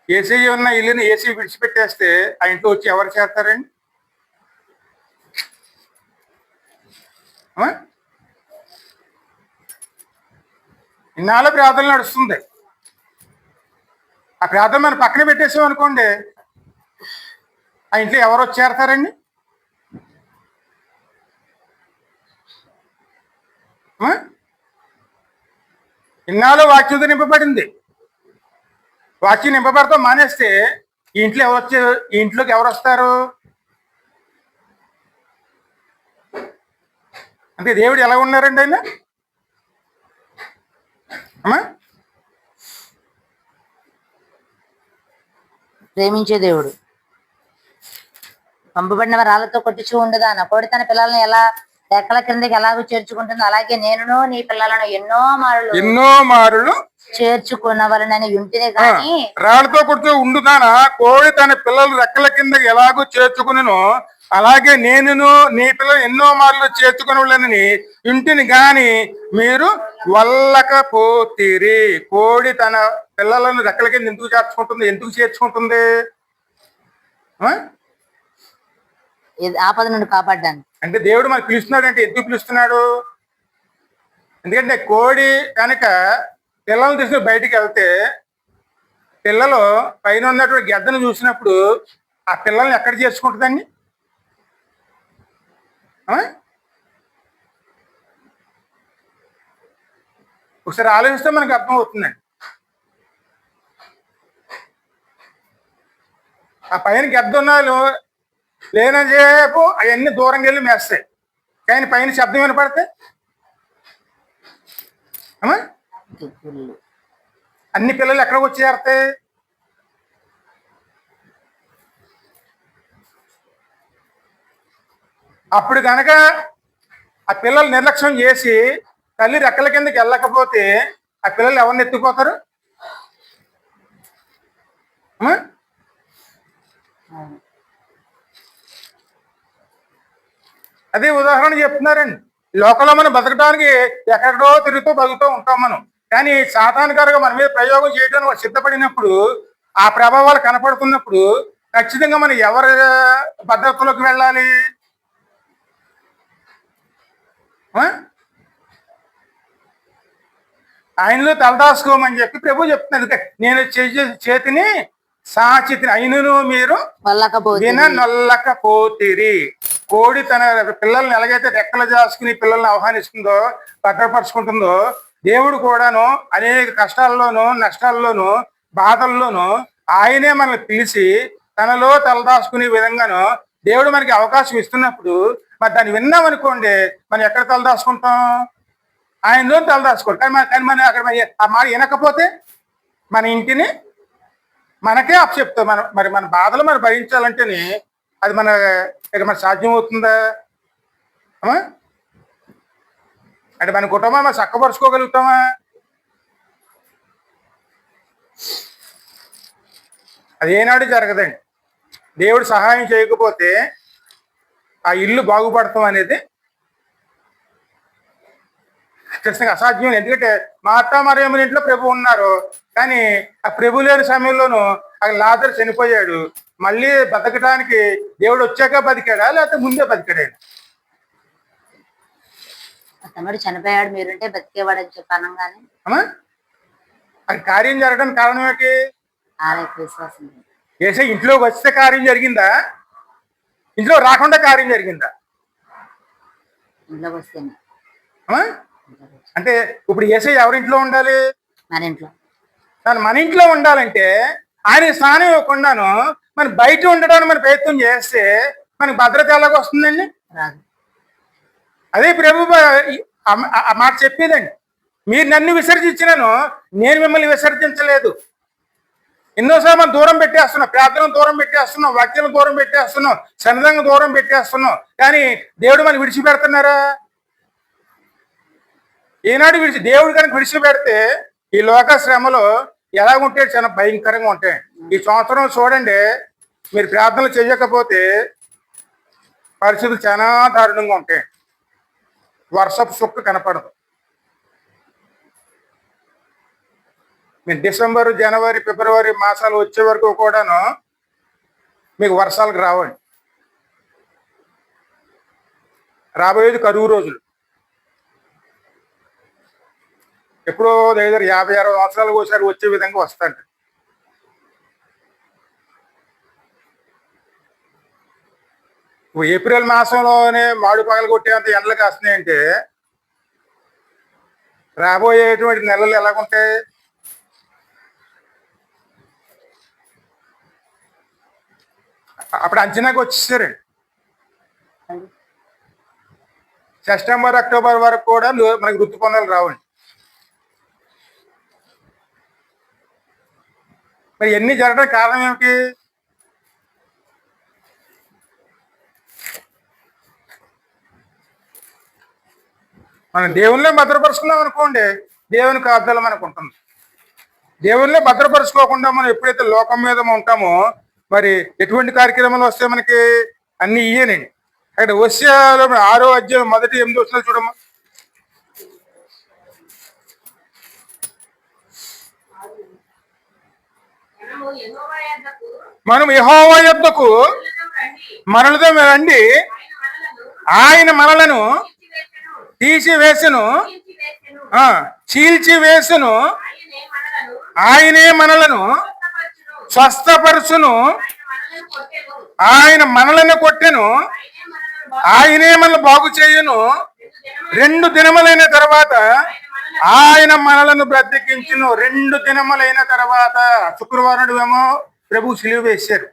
యేసయ్య ఉన్న ఇల్లుని ఏసీ విడిచిపెట్టేస్తే ఆ ఇంట్లో వచ్చి ఎవరు చేస్తారండి? ఇన్నాళ్ళ ప్రార్థన నడుస్తుంది. ఆ ప్రార్థన మనం పక్కన పెట్టేసాం అనుకోండి, ఆ ఇంట్లో ఎవరు వచ్చి చేరతారండి? ఇన్నాళ్ళు వాక్యంతో నింపబడింది. వాక్యం నింపబడతాం మానేస్తే ఈ ఇంట్లోకి ఎవరు వస్తారు? అంటే దేవుడు ఎలా ఉన్నారండి ఆయన? ప్రేమించే దేవుడు. పంపబడిన రాళ్ళతో కొట్టించు ఉండదా నా కోడి తన పిల్లల్ని ఎలా రెక్కల క్రిందకి ఎలాగో చేర్చుకుంటుందో అలాగే నేనును నీ పిల్లలను ఎన్నో మారులు చేర్చుకున్నవలనని ఇంటిని కానీ రాళ్ళతో కొడుతూ ఉండుదానా కోడి తన పిల్లలు రెక్కల కిందకి ఎలాగో చేర్చుకును అలాగే నేనును నీ పిల్లలు ఎన్నో మార్లు చేర్చుకుని ఇంటిని గాని మీరు వల్లకపోతిరి. కోడి తన పిల్లలను రెక్కల కింద ఎందుకు చేర్చుకుంటుంది? ఆపద నుండి కాపాడ్డాను. అంటే దేవుడు మనకు పిలుస్తున్నాడు అంటే ఎందుకు పిలుస్తున్నాడు? ఎందుకంటే కోడి కనుక పిల్లల్ని తీసుకుని బయటికి వెళ్తే పిల్లలు పైన ఉన్నటువంటి గెద్దను చూసినప్పుడు ఆ పిల్లల్ని ఎక్కడ చేసుకుంటుందండి? ఒకసారి ఆలోచిస్తే మనకు అర్థం అవుతుందండి. ఆ పైన గెద్దున్నాలు లేనసేపు అవన్నీ దూరంగా వెళ్ళి మేస్తాయి, కానీ పైన శబ్దం వినపడితే అన్ని పిల్లలు ఎక్కడికి వచ్చి చేరతాయి? అప్పుడు కనుక ఆ పిల్లలు నిర్లక్ష్యం చేసి తల్లి రెక్కల కిందకి వెళ్ళకపోతే ఆ పిల్లలు ఎవరిని ఎత్తుకుపోతారు? అదే ఉదాహరణ చెప్తున్నారండి. లోకంలో మనం బతకడానికి ఎక్కడో తిరుగుతూ బతుకుతూ ఉంటాం మనం, కానీ సాతానుకారుగా మన మీద ప్రయోగం చేయడానికి సిద్ధపడినప్పుడు ఆ ప్రభావాలు కనపడుతున్నప్పుడు ఖచ్చితంగా మనం ఎవరి భద్రతలోకి వెళ్ళాలి? ఆయనలో తలదాసుకోమని చెప్పి ప్రభు చెప్తున్నాడు. నేను చేతిని సాచితిని అయినను మీరు నొల్లకపోతిరి. కోడి తన పిల్లల్ని ఎలాగైతే రెక్కలు చేసుకుని పిల్లల్ని ఆహ్వానిస్తుందో భద్రపరుచుకుంటుందో దేవుడు కూడాను అనేక కష్టాల్లోనూ నష్టాల్లోనూ బాధల్లోనూ ఆయనే మనల్ని పిలిచి తనలో తలదాచుకునే విధంగాను దేవుడు మనకి అవకాశం ఇస్తున్నప్పుడు మరి దాన్ని విన్నామనుకోండి, మనం ఎక్కడ తలదాచుకుంటాం? ఆయనలో తలదాచుకోండి. కానీ మనం అక్కడ ఆ మాట వినకపోతే మన ఇంటిని మనకే అప్పచెప్తాం. మరి మన బాధలు మనం భరించాలంటేనే అది మన సాధ్యం అవుతుందా? అంటే మన కుటుంబం మనం చక్కపరుచుకోగలుగుతామా? అది ఏనాడు జరగదండి. దేవుడు సహాయం చేయకపోతే ఆ ఇల్లు బాగుపడతాం అనేది ఖచ్చితంగా అసాధ్యం. ఎందుకంటే మార్తా మరియమ్మ ఇంట్లో ప్రభు ఉన్నారు, కానీ ఆ ప్రభు లేని సమయంలోనూ అక్కడ లాజరు చనిపోయాడు. మళ్ళీ బతకడానికి దేవుడు వచ్చాక బతికాడా లేకపోతే ముందే బతికాడా? తమ్ముడు చనిపోయాడు, మీరుంటే బతికేవాడు అని చెప్పాను. కానీ అది కార్యం జరగడానికి కారణం ఏంటి? విశ్వాసం. ఏసే ఇంట్లోకి వస్తే కార్యం జరిగిందా? ఇంట్లో రాకుండా కార్యం జరిగిందా? ఇంట్లోకి వస్తేనే. అంటే ఇప్పుడు ఏసై ఎవరింట్లో ఉండాలి? మన ఇంట్లో. మన ఇంట్లో ఉండాలంటే ఆయన స్థానం ఇవ్వకుండాను మనం బయట ఉండడానికి మన ప్రయత్నం చేస్తే మనకి భద్రత ఎలాగ వస్తుందండి? అదే ప్రభు ఆ మాట చెప్పేదండి. మీరు నన్ను విసర్జించినాను, నేను మిమ్మల్ని విసర్జించలేదు. ఎన్నోసార్లు మనం దూరం పెట్టేస్తున్నాం, ప్రార్థనను దూరం పెట్టేస్తున్నాం, వాక్యం దూరం పెట్టేస్తున్నాం, సన్నిధంగా దూరం పెట్టేస్తున్నాం, కానీ దేవుడు మనం విడిచిపెడుతున్నారా? ఈనాడు దేవుడు కనుక విడిచిపెడితే ఈ లోక శ్రమలు ఎలాగుంటే చాలా భయంకరంగా ఉంటాయి. ఈ సంవత్సరం చూడండి, మీరు ప్రార్థనలు చేయకపోతే పరిస్థితులు చాలా దారుణంగా ఉంటాయి. వర్షపు సుక్క కనపడదు. మీరు డిసెంబర్, జనవరి, ఫిబ్రవరి మాసాలు వచ్చే వరకు కూడాను మీకు వర్షాలకు రావండి. రాబోయేది కరువు రోజులు. ఎప్పుడో దగ్గర 50-60 సంవత్సరాలకు ఒకసారి వచ్చే విధంగా వస్తాడు. ఏప్రిల్ మాసంలోనే మాడు పగలు కొట్టేంత ఎండలు కాస్తున్నాయంటే రాబోయేటువంటి నెలలు ఎలాగుంటాయి? అప్పుడు అంచనాకు వచ్చేసారండి. సెప్టెంబర్, అక్టోబర్ వరకు కూడా మనకి ఋతుపవనాలు రావండి. మరి ఎన్ని జరగడానికి కారణం ఏమిటి? మనం దేవునిలో భద్రపరుచుకున్నాం అనుకోండి, దేవుని కాపుదల మనకు ఉంటుంది. దేవునిలో భద్రపరుచుకోకుండా మనం ఎప్పుడైతే లోకం మీద ఉంటామో మరి ఎటువంటి కార్యక్రమాలు వస్తే మనకి అన్ని ఇయ్యేనండి. అక్కడ హోషేయలో 6వ అధ్యాయం 1-8 వచనాలు చూడమ్మా. మనం యెహోవా యొద్దకు మనలతో రండి, ఆయన మనలను తీసివేసును, చీల్చివేసును, ఆయనే మనలను స్వస్థపరచును, ఆయన మనలను కొట్టెను, ఆయనే మనల్ని బాగు చేయును, 2 దినములైన తర్వాత ఆయన మనలను బ్రతికించును. 2 దినములైన తర్వాత శుక్రవారం ఏమో ప్రభు సిలువ వేశారు.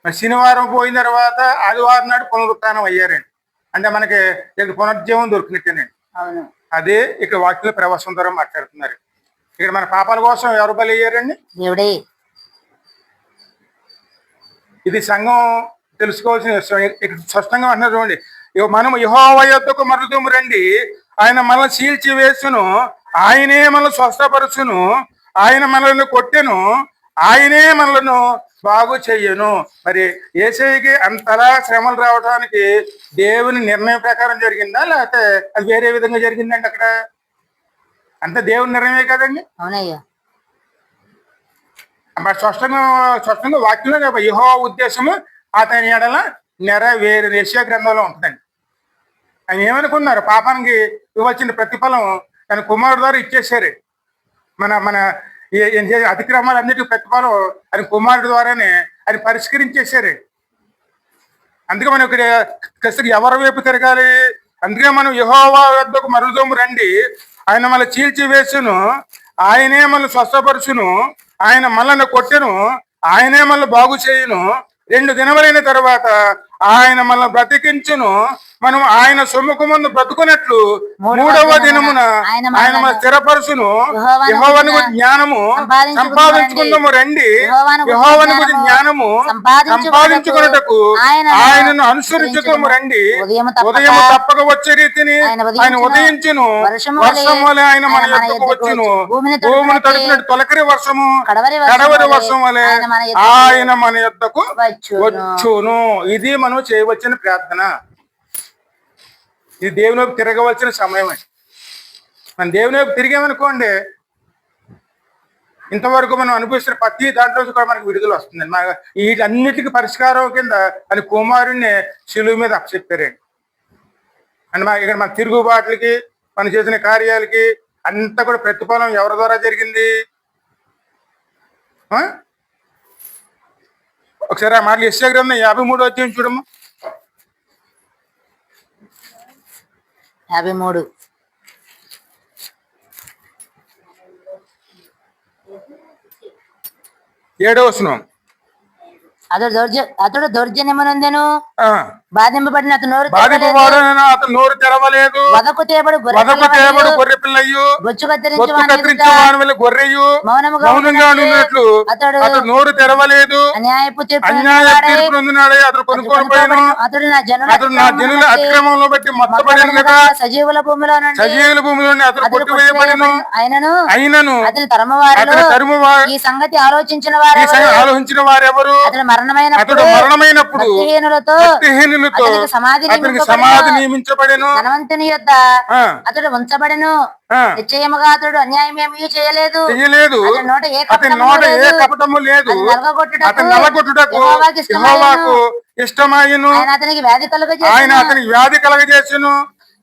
శనివారం పోయిన తర్వాత ఆదివారం నాడు పునరుత్థానం అయ్యారండి. అంటే మనకి ఇక్కడ పునర్జీవం దొరికినట్టేనండి. అదే ఇక్కడ వాక్యంలో ప్రవాసం ద్వారా మాట్లాడుతున్నారు. ఇక్కడ మన పాపాల కోసం ఎవరు బలి అయ్యారండి? దేవుడే. ఇది సంఘం తెలుసుకోవాల్సిన విషయం. ఇక్కడ స్పష్టంగా అంటున్నారు చూడండి, మనం యెహోవా యొద్దకు మరలుదుము రండి, ఆయన మనల్ని చీల్చి వేసును, ఆయనే మనల్ని స్వస్థపరచును, ఆయన మనల్ని కొట్టెను, ఆయనే మనలను బాగు చెయ్యను. మరి యేసయ్యకి అంతలా శ్రమలు రావడానికి దేవుని నిర్ణయం ప్రకారం జరిగిందా, లేకపోతే అది వేరే విధంగా జరిగిందండి? అక్కడ అంత దేవుని నిర్ణయమే కదండి. అవునయ్యా. మరి స్పష్టంగా వాక్యంలో యెహోవా ఉద్దేశము అతని ఎడల నెరవేరు యెషయా గ్రంథంలో ఉంటుందండి. ఆయన ఏమనుకున్నారు? పాపానికి ఇవ్వాల్సిన ప్రతిఫలం తన కుమారుడు ద్వారా ఇచ్చేసారు. మన మన అతిక్రమాలన్నిటికీ ప్రతిఫలం ఆయన కుమారుడు ద్వారానే ఆయన పరిష్కరించేశారు. అందుకే మనం ఇక్కడ ఎవరి వైపు తిరగాలి? అందుకే మనం యెహోవా వద్దకు మరలుదుము రండి, ఆయన మనల్ని చీల్చివేసును, ఆయనే మనల్ని స్వస్థపరచును, ఆయన మనల్ని కొట్టెను, ఆయనే మనల్ని బాగు చేయును, 2 దినములైన తర్వాత ఆయన మనల్ని బ్రతికించును, మనం ఆయన సొమ్ముకు బ్రతుకున్నట్లు 3వ దినమున ఆయన మన స్థిరపరచును. యెహోవాను గురించి జ్ఞానము సంపాదించుకుందాము రండి, యెహోవాను గురించి జ్ఞానము సంపాదించుకున్నటకు ఆయనను అనుసరించుదాము రండి. ఉదయం తప్పక వచ్చే రీతిని ఆయన ఉదయించును, వర్షం వలె ఆయన మన యొద్దకు వచ్చును, భూమిని తడిపినట్టు తొలకరి వర్షము కడవరి వర్షం వలె ఆయన మన యొద్దకు వచ్చును. ఇది మనం చేయవలసిన ప్రార్థన. ఇది దేవుని వైపు తిరగవలసిన సమయం అండి. మనం దేవుని వైపు తిరిగామనుకోండి, ఇంతవరకు మనం అనిపిస్తున్న ప్రతి దాంట్లో కూడా మనకు విడుదల వస్తుందండి. వీటన్నిటికీ పరిష్కారం కింద అని కుమారుణ్ణి శిలువ మీద అప్పచెప్పారండి. అని ఇక్కడ మన తిరుగుబాట్లకి, మనం చేసిన కార్యాలకి అంతా కూడా ప్రతిఫలం ఎవరి ద్వారా జరిగింది? ఒకసారి ఆ మాటలు యెషయా గ్రంథం 53వ అధ్యాయం చూడమ్మా. 53. ఏడవ వచనం. అతడు దౌర్జన్యమునందెను, బాధింపబడిన అతను నోరు తెరవలేదు, వదకు తేబడు గొర్రె పిల్లయు బొచ్చు కత్తిరించి గొర్రెయు మౌనంగా ఉన్నట్లు అతడు నోరు తెరవలేదు, అన్యాయపు తీర్పు పొందినాడే, అతడు కొనుక్కోబోయాను, అతడు నా జనుల అతిక్రమంలో బట్టి మొత్తబడిన కదా, సజీవుల భూమిలో అతడు కొట్టివేయబడిను, అయినను అతని తరుమువారు ఈ సంగతి ఆలోచించిన వారెవరు? అతడు మరణమైనప్పుడు భక్తిహీనులతో అతనికి సమాధి నియమించబడెను, ధనవంతుని యొద్ద అతడు ఉంచబడెను, నిశ్చయముగా అతడు అన్యాయం ఏమీ చేయలేదు, అతని నోట ఏ కపటము లేదు, అతని నలగొట్టుటకు యెహోవాకు ఇష్టమాయెను, ఆయన అతనికి వ్యాధి కలగజేసెను,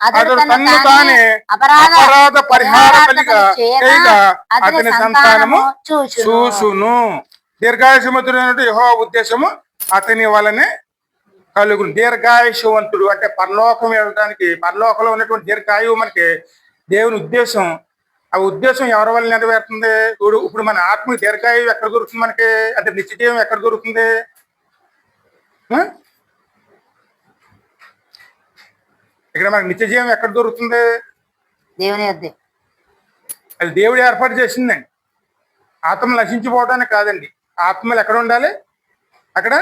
అతడు తన్ను తానే అపరాధ పరిహార బలిగా చేయగా అతని సంతానము చూసును. దీర్ఘాయుషవంతుడైనటువంటి యెహోవా ఉద్దేశము అతని వలనే కలుగును. దీర్ఘాయుషవంతుడు అంటే పరలోకం వెళ్ళడానికి, పరలోకంలో ఉన్నటువంటి దీర్ఘాయువు మనకి దేవుని ఉద్దేశం. ఆ ఉద్దేశం ఎవరి వల్ల నెరవేరుతుంది? ఇప్పుడు మన ఆత్మ దీర్ఘాయువు ఎక్కడ దొరుకుతుంది మనకి? అంటే నిత్యజీవం ఎక్కడ దొరుకుతుంది? ఇక్కడ మనకి నిత్యజీవం ఎక్కడ దొరుకుతుంది? దేవుని అది దేవుడు ఏర్పాటు చేసిందండి. ఆత్మ నశించిపోవడానికి కాదండి. ఆత్మలు ఎక్కడ ఉండాలి? అక్కడ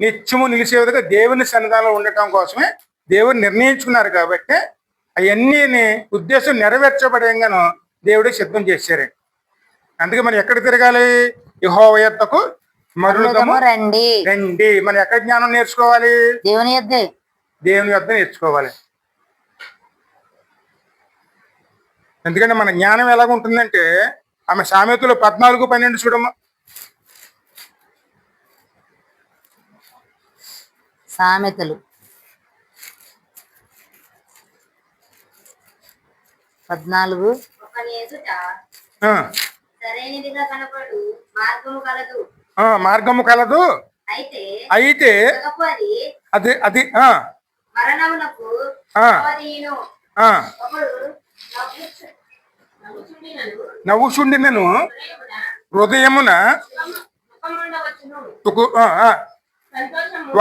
నిత్యము నిలిచే విధంగా దేవుని సన్నిధానంలో ఉండటం కోసమే దేవుడు నిర్ణయించుకున్నారు. కాబట్టి అవన్నీ ఉద్దేశం నెరవేర్చబడేంగాను దేవుడే సిద్ధం చేశారండి. అందుకే మనం ఎక్కడ తిరగాలి? యెహోవా యొద్దకు మరులుదము రండి. రండి. మనం ఎక్కడ జ్ఞానం నేర్చుకోవాలి? దేవుని యొద్దే. దేవుని యొద్ద నేర్చుకోవాలి. ఎందుకంటే మన జ్ఞానం ఎలాగుంటుందంటే, ఆమె సామెతలు 14:12 చూడమ్మా. సామెతలు 14. ఆ, మార్గము కలదు, అయితే అది అది ఆ, ఆ, ఆ, నవ్వుచుండినను హృదయమున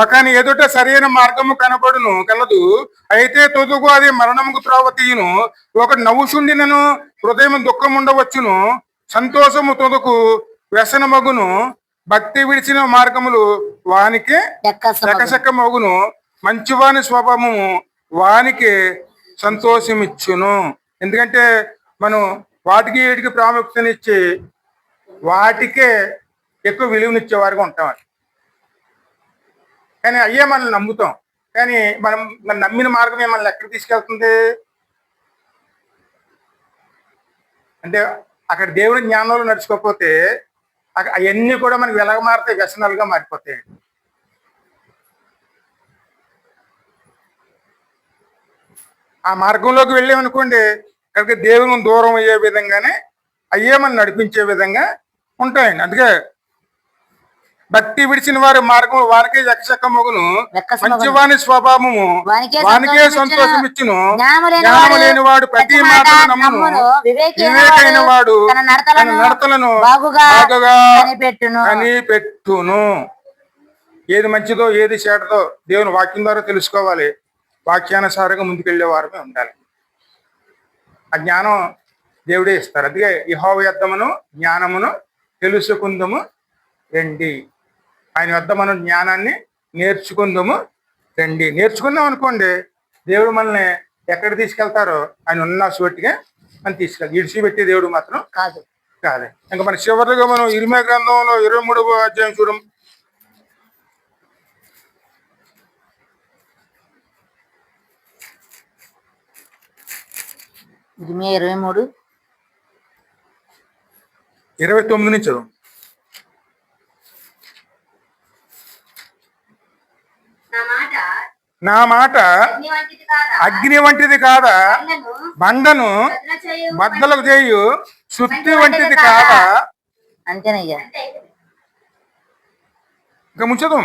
ఒకని ఎదుట సరైన మార్గము కనబడును కలదు, అయితే తొదుగు అది మరణముకు త్రోవ తీయును. ఒకటి నవ్వుచుండినను హృదయం దుఃఖముండవచ్చును, సంతోషము తొదుకు వ్యసనమగును. భక్తి విడిచిన మార్గములు వానికి చకచకమగును, మంచివాని స్వభావము వానికి సంతోషమిచ్చును. ఎందుకంటే మనం వాటికి వీటికి ప్రాముఖ్యతనిచ్చి వాటికే ఎక్కువ విలువనిచ్చేవారుగా ఉంటాం. కానీ అయ్యే మనల్ని నమ్ముతాం. కానీ మనం నమ్మిన మార్గమే మనల్ని ఎక్కడికి తీసుకెళ్తుంది అంటే, అక్కడ దేవుడి జ్ఞానంలో నడుచుకోకపోతే అవన్నీ కూడా మనకి ఎలాగ మారుతాయి? వ్యసనాలుగా మారిపోతాయి. ఆ మార్గంలోకి వెళ్ళామనుకోండి, అక్కడికి దేవుని దూరం అయ్యే విధంగానే అయ్యే మనం నడిపించే విధంగా ఉంటాయండి. అందుకే భక్తి విడిచిన వారి మార్గం వారికే చకచకమగును, మంచివాని స్వభావము వానికే సంతోషం ఇచ్చును. జ్ఞానము లేని వాడు ప్రతి మాటను నమ్మును, వివేకైన వాడు తన నడతలను బాగుగా కనిపెట్టును. ఏది మంచిదో ఏది చెడ్డదో దేవుని వాక్యం ద్వారా తెలుసుకోవాలి. వాక్యానుసారంగా ముందుకెళ్లే వారమే ఉండాలి. ఆ జ్ఞానం దేవుడే ఇస్తారు. అందుకే యెహోవా యొద్దమును జ్ఞానమును తెలుసుకుందము రండి. ఆయన వద్ద మనం జ్ఞానాన్ని నేర్చుకుందాము రండి. నేర్చుకున్నాం అనుకోండి, దేవుడు మనల్ని ఎక్కడ తీసుకెళ్తారో ఆయన ఉన్న చోటిగా మనం తీసుకెళ్తాం. ఇడిచిపెట్టే దేవుడు మాత్రం కాదు. ఇంకా మన చివరిగా మనం ఇర్మీయా గ్రంథంలో 23వ అధ్యాయం చూడం. ఇర్మీయా 23 29 నుంచి చదువు. నా మాట అగ్ని వంటిది కాదా, బండను బద్దలకు చేయు శుద్ధి వంటిది కాదా. అంతేనయ్యా. ఇంకా ముంచదు.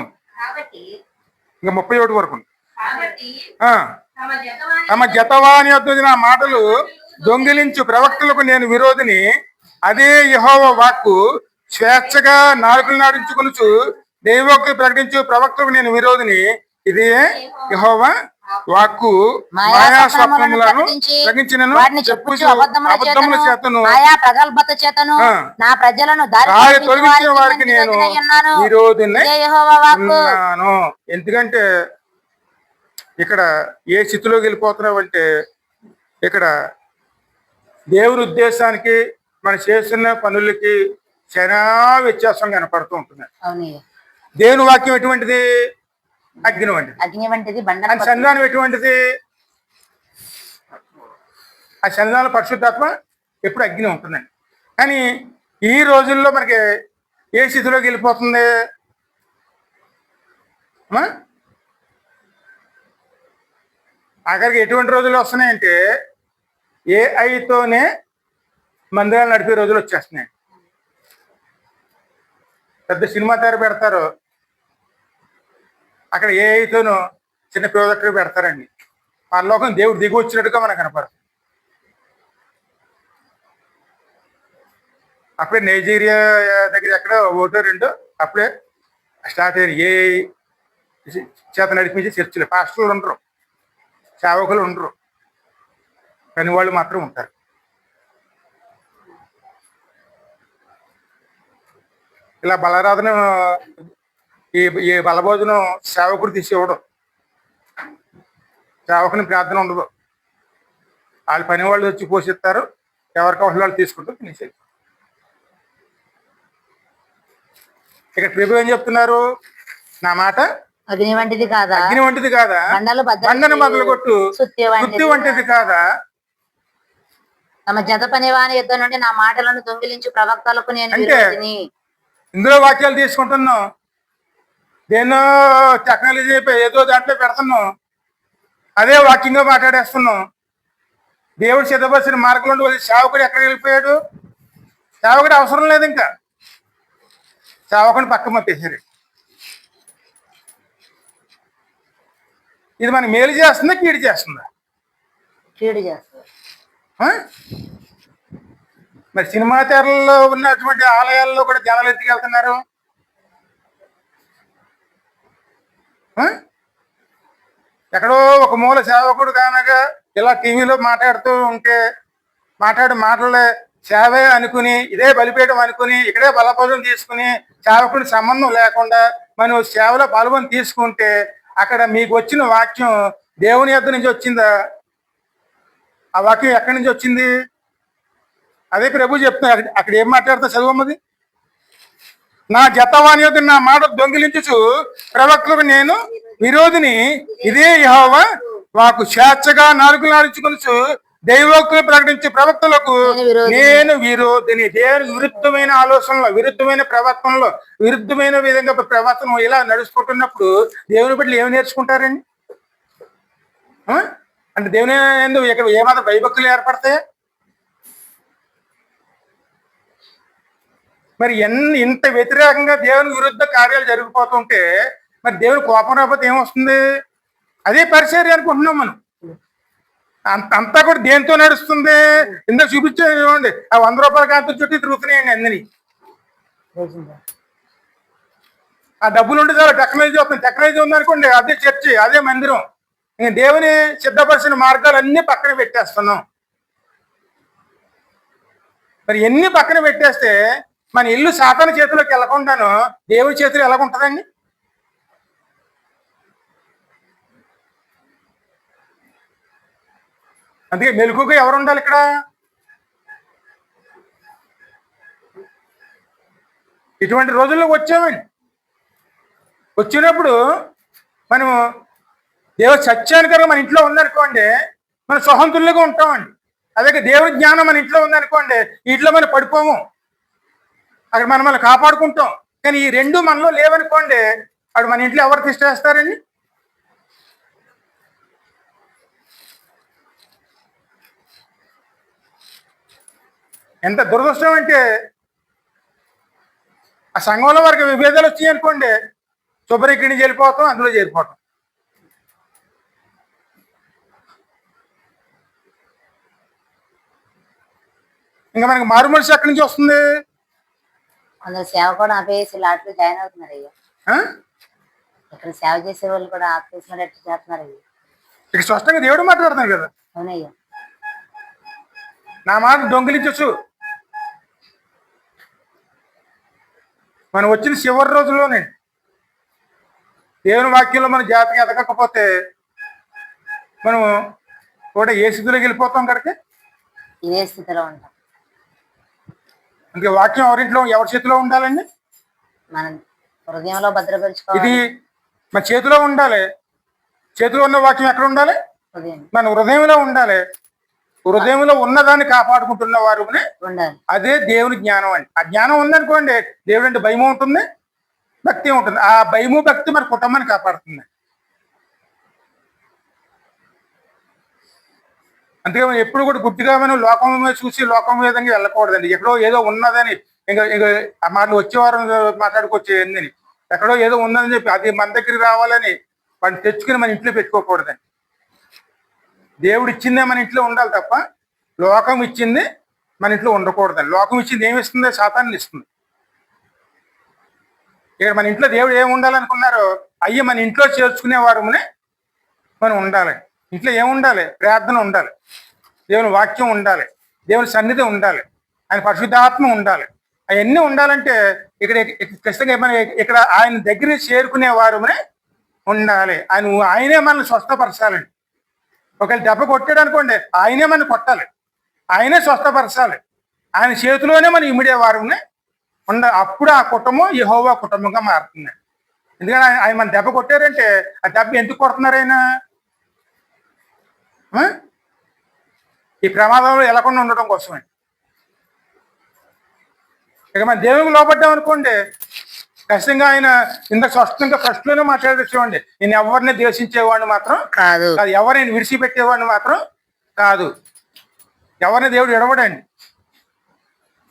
ఇంకా 31 వరకు. తమ జతవాని వద్ద నా మాటలు దొంగిలించు ప్రవక్తలకు నేను విరోధిని. అదే యెహోవా వాక్కు. స్వేచ్ఛగా నాలుకలు నాడించుకొనుచు దైవోక్తి ప్రకటించు ప్రవక్తలకు నేను విరోధిని. ఇదే యెహోవా వాక్కు. మాయా స్వప్నములను ప్రకటించినను అబద్ధముల చేతను ప్రగల్భత చేతను నా ప్రజలను దారి తొలగించిన వారికి నేను విరోధిని ఉన్నాను. ఎందుకంటే ఇక్కడ ఏ స్థితిలోకి వెళ్ళిపోతున్నావంటే, ఇక్కడ దేవుని ఉద్దేశానికి మనం చేస్తున్న పనులకి చాలా వ్యత్యాసం కనపడుతూ ఉంటుంది. దేవుని వాక్యం ఎటువంటిది? అగ్ని వంటిది. సంధానం ఎటువంటిది? ఆ సంధానం పరిశుద్ధాత్మ ఎప్పుడు అగ్ని ఉంటుందండి. కానీ ఈ రోజుల్లో మనకి ఏ స్థితిలోకి వెళ్ళిపోతుంది? ఆఖరికి ఎటువంటి రోజులు వస్తున్నాయంటే, ఏఐతోనే మందిరాలు నడిపే రోజులు వచ్చేస్తున్నాయి. పెద్ద సినిమా తెర పెడతారు, అక్కడ ఏఐతోనూ చిన్న ప్రాజెక్టులు పెడతారండి. పరలోకం దేవుడు దిగి వచ్చినట్టుగా మనకు కనపడుతుంది. అప్పుడే నైజీరియా దగ్గర ఎక్కడ 1-2 అప్పుడే స్టార్ట్ అయ్యారు. ఏఐ చేత నడిపించే చర్చిలు. పాస్టర్లు ఉండరు, సేవకులు ఉండరు, కానీ వాళ్ళు మాత్రం ఉంటారు. ఇలా బలరాధన ఈ బలభోజనం సేవకుడు తీసి ఇవ్వడం. సేవకుని ప్రార్థన ఉండదు. వాళ్ళ పని వాళ్ళు వచ్చి పోషిస్తారు, ఎవరికి వాళ్ళు తీసుకుంటూ తినేసేది. ఇక్కడ ప్రభు ఏం చెప్తున్నారు? నా మాట అగ్ని వంటిది కాదా, అగ్ని వంటిది కాదా, బండను మొదలు కొట్టు సుత్తి వంటిది కాదా. తమ జత పనివాని యుద్ధం నుండి నా మాటలను దొంగిలించి ప్రవక్తలకు నేను విరోధిని. ఇందులో వాక్యాలు తీసుకుంటున్నాం, దేన్నో టెక్నాలజీ ఏదో దాంట్లో పెడుతున్నాం, అదే వాక్యంగా మాట్లాడేస్తున్నాం. దేవుడు సిద్ధపరిచిన మార్గంలో సేవకుడు ఎక్కడ వెళ్ళిపోయాడు? సేవకుడు అవసరం లేదు, ఇంకా సేవకుని పక్క మప్పేశారు. ఇది మనం మేలు చేస్తుందా కీడు చేస్తుందా? కీడు చేస్తుంది. మరి సినిమా తెరల్లో ఉన్నటువంటి ఆలయాల్లో కూడా జనాలు ఎత్తుకెళ్తున్నారు. ఎక్కడో ఒక మూల సేవకుడు కానగా ఇలా టీవీలో మాట్లాడుతూ ఉంటే మాటలే సేవే అనుకుని, ఇదే బలిపీఠం అనుకుని, ఇక్కడే బలపదం తీసుకుని సేవకుడి సంబంధం లేకుండా మనం సేవలో పాల్గొని తీసుకుంటే అక్కడ మీకు వచ్చిన వాక్యం దేవుని యొద్ద నుంచి వచ్చిందా? ఆ వాక్యం ఎక్కడి నుంచి వచ్చింది? అదే ప్రభు చెప్తున్నారు. అక్కడ ఏం మాట్లాడుతా చదువమ్మది? నా జతవాని యొద్ద నా మాట దొంగిలించు ప్రవక్తలకు నేను విరోధిని, ఇదే యెహోవా వాకు స్వేచ్ఛగా నాలుగులు నడుచుకొనుచు దైవోక్తులు ప్రకటించే ప్రవక్తలకు నేను విరోధిని. దేవుని విరుద్ధమైన ఆలోచనలో, విరుద్ధమైన ప్రవర్తనలో, విరుద్ధమైన విధంగా ప్రవర్తన ఇలా నడుచుకుంటున్నప్పుడు దేవుని బిడ్డలు ఏమి నేర్చుకుంటారండి? అంటే దేవుని ఎందుకు ఇక్కడ ఏమాత్రం భయభక్తులు ఏర్పడతాయి? మరి ఇంత వ్యతిరేకంగా దేవుని విరుద్ధ కార్యాలు జరిగిపోతుంటే మరి దేవుని కోపం రాకపోతే ఏమొస్తుంది? అదే పరిచర్య అనుకుంటున్నాం మనం. అంతా కూడా దేంతో నడుస్తుంది? ఇందుకు చూపించేది చూడండి, ఆ 100 రూపాయల కాంతి చుట్టూ తిరుగుతున్నాయండి అన్నీ. ఆ డబ్బులు ఉంటే చాలా టెక్నాలజీ వస్తుంది. టెక్నాలజీ ఉందనుకోండి, అదే చర్చి, అదే మందిరం. ఇంక దేవుని సిద్ధపరిచిన మార్గాలన్నీ పక్కన పెట్టేస్తున్నాం. మరి ఎన్ని పక్కన పెట్టేస్తే మన ఇల్లు సాతాను చేతిలోకి వెళ్ళకుండాను దేవుని చేతిలో ఎలాగుంటుందండి? అందుకే మెలకుగా ఎవరు ఉండాలి ఇక్కడ? ఇటువంటి రోజుల్లో వచ్చామండి. వచ్చినప్పుడు మనము దేవుడి సత్యానుకరంగా మన ఇంట్లో ఉందనుకోండి, మన సొహంతుల్లోగా ఉంటామండి. అదే దేవుడి జ్ఞానం మన ఇంట్లో ఉందనుకోండి, ఇంట్లో మనం పడిపోము, అక్కడ మనం కాపాడుకుంటాం. కానీ ఈ రెండు మనలో లేవనుకోండి, అక్కడ మన ఇంట్లో ఎవరు తిష్టేస్తారండి? ఎంత దురదృష్టం అంటే ఆ సంఘంలో వారికి విభేదాలు వచ్చాయి అనుకోండి, శుభ్రం ఇక్కడి నుంచి వెళ్ళిపోతాం, అందులో చేరిపోతాం. ఇంకా మనకి మారు మనసు ఎక్కడి నుంచి వస్తుంది? అందులో సేవ కూడా ఆపేసి లాట్లో జాయిన్ అవుతున్నారు అయ్యా. ఇక్కడ సేవ చేసే వాళ్ళు కూడా ఆపేసినట్టు చేస్తున్నారు అయ్యా. ఇక స్పష్టంగా దేవుడు మాట్లాడుతున్నారు కదా. అవునయ్యా. నా మాట దొంగిలించచ్చు. మనం వచ్చిన చివరి రోజుల్లోనే దేవుని వాక్యంలో మన జాతకం ఎదగకపోతే మనం కూడా ఏ స్థితిలోకి వెళ్ళిపోతాం కనుక ఇదే స్థితిలో ఉంటాం. అందుకే వాక్యం ఎవరి చేతిలో ఉండాలండి? మన హృదయంలో భద్రపరుచుకోవాలి. ఇది మన చేతిలో ఉండాలి. చేతిలో ఉన్న వాక్యం ఎక్కడ ఉండాలి? మన హృదయంలో ఉండాలి. హృదయంలో ఉన్నదాన్ని కాపాడుకుంటున్న వారు ఉండాలి. అదే దేవుని జ్ఞానం అండి. ఆ జ్ఞానం ఉందనుకోండి, దేవుడు అంటే భయము ఉంటుంది, భక్తి ఉంటుంది. ఆ భయము భక్తి మన కుటుంబాన్ని కాపాడుతుంది. అందుకే మనం ఎప్పుడు కూడా గుడ్డిగా మనం లోకం మీద చూసి లోకం విధంగా వెళ్ళకూడదండి. ఎక్కడో ఏదో ఉన్నదని ఇంకా ఆ మాటలు వచ్చేవారం మాట్లాడుకోవచ్చు ఏందని, ఎక్కడో ఏదో ఉందని చెప్పి అది మన దగ్గరికి రావాలని వాటిని తెచ్చుకుని మన ఇంట్లో పెట్టుకోకూడదండి. దేవుడు ఇచ్చిందే మన ఇంట్లో ఉండాలి తప్ప లోకం ఇచ్చింది మన ఇంట్లో ఉండకూడదండి. లోకం ఇచ్చింది ఏమి ఇస్తుంది? సాతాన్ని ఇస్తుంది. ఇక్కడ మన ఇంట్లో దేవుడు ఏమి ఉండాలనుకున్నారో అయ్యి మన ఇంట్లో చేర్చుకునేవారునే మనం ఉండాలి. ఇంట్లో ఏముండాలి? ప్రార్థన ఉండాలి, దేవుని వాక్యం ఉండాలి, దేవుని సన్నిధి ఉండాలి, ఆయన పరిశుద్ధాత్మ ఉండాలి. అవన్నీ ఉండాలంటే ఇక్కడ ఖచ్చితంగా మన ఇక్కడ ఆయన దగ్గర చేరుకునే వారునే ఉండాలి. ఆయనే మనల్ని స్వస్థపరచాలండి. ఒకవేళ దెబ్బ కొట్టాడు అనుకోండి, ఆయనే మనం కొట్టాలి, ఆయనే స్వస్థపరచాలి, ఆయన చేతిలోనే మనం ఇమిడే వారిని అప్పుడు ఆ కుటుంబం యెహోవా కుటుంబంగా మారుతుంది. ఎందుకంటే ఆయన మన దెబ్బ కొట్టారంటే ఆ దెబ్బ ఎందుకు కొడుతున్నారు ఆయన? ఆ? ఈ ప్రమాదంలో వెళ్లకుండా ఉండటం కోసమే. ఇక మన దేవునికి లోపడ్డాం అనుకోండి, ఖచ్చితంగా ఆయన ఇందాక స్పష్టంగా ఫస్ట్ లోనే మాట్లాడేసేవాడిని, నేను ఎవరిని ద్వేషించేవాడిని మాత్రం కాదు, ఎవరిని విడిచిపెట్టేవాడిని మాత్రం కాదు. ఎవరిని దేవుడు ఎడవడండి,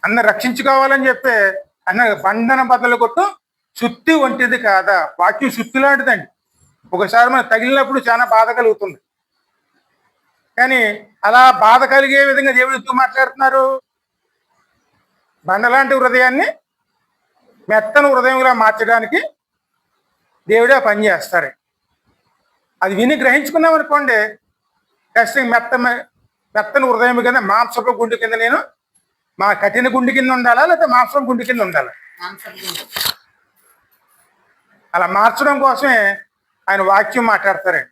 అందరు రక్షించుకోవాలని చెప్పి అన్న బంధన బద్దలు కొట్టు సుత్తి వంటిది కాదా. వాక్యం సుత్తి లాంటిదండి. ఒకసారి మనం తగిలినప్పుడు చాలా బాధ కలుగుతుంది, కానీ అలా బాధ కలిగే విధంగా దేవుడు ఎందుకు మాట్లాడుతున్నారు? బండలాంటి హృదయాన్ని మెత్తని హృదయంగా మార్చడానికి దేవుడే పని చేస్తారు. అది విని గ్రహించుకున్నాం అనుకోండి, ఖచ్చితంగా మెత్తని హృదయం కింద మాంసపు గుండె కింద నేను మా కఠిన గుండె కింద ఉండాలా, లేకపోతే మాంసం గుండె కింద ఉండాలా? అలా మార్చడం కోసమే ఆయన వాక్యం మాట్లాడతారండి.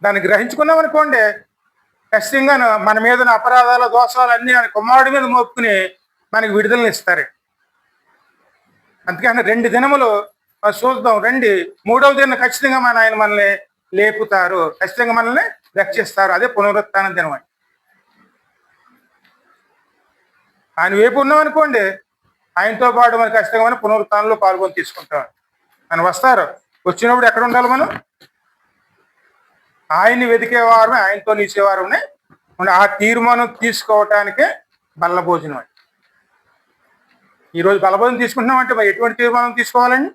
దాన్ని గ్రహించుకున్నాం అనుకోండి, ఖచ్చితంగా మన మీద ఉన్న అపరాధాల దోషాలు అన్నీ ఆయన కుమారుడి మీద మోపుకుని మనకి విడుదలను ఇస్తారు. అందుకని 2 దినములు చూద్దాం రండి, 3వ దినం ఖచ్చితంగా ఆయన మనల్ని లేపుతారు, ఖచ్చితంగా మనల్ని రక్షిస్తారు. అదే పునరుత్థాన దినం అని. ఆయన వైపు ఉన్నాం అనుకోండి, ఆయనతో పాటు మనం ఖచ్చితంగా మనం పునరుత్థానంలో పాల్గొని తీసుకుంటాం. ఆయన వస్తారు, వచ్చినప్పుడు ఎక్కడ ఉండాలి మనం? ఆయన్ని వెతికేవారు, ఆయనతో నిలిచేవారు ఆ తీర్మానం తీసుకోవటానికే బల్ల భోజనం. ఈరోజు బలభోజనం తీసుకుంటున్నాం అంటే మరి ఎటువంటి తీర్మానం తీసుకోవాలండి?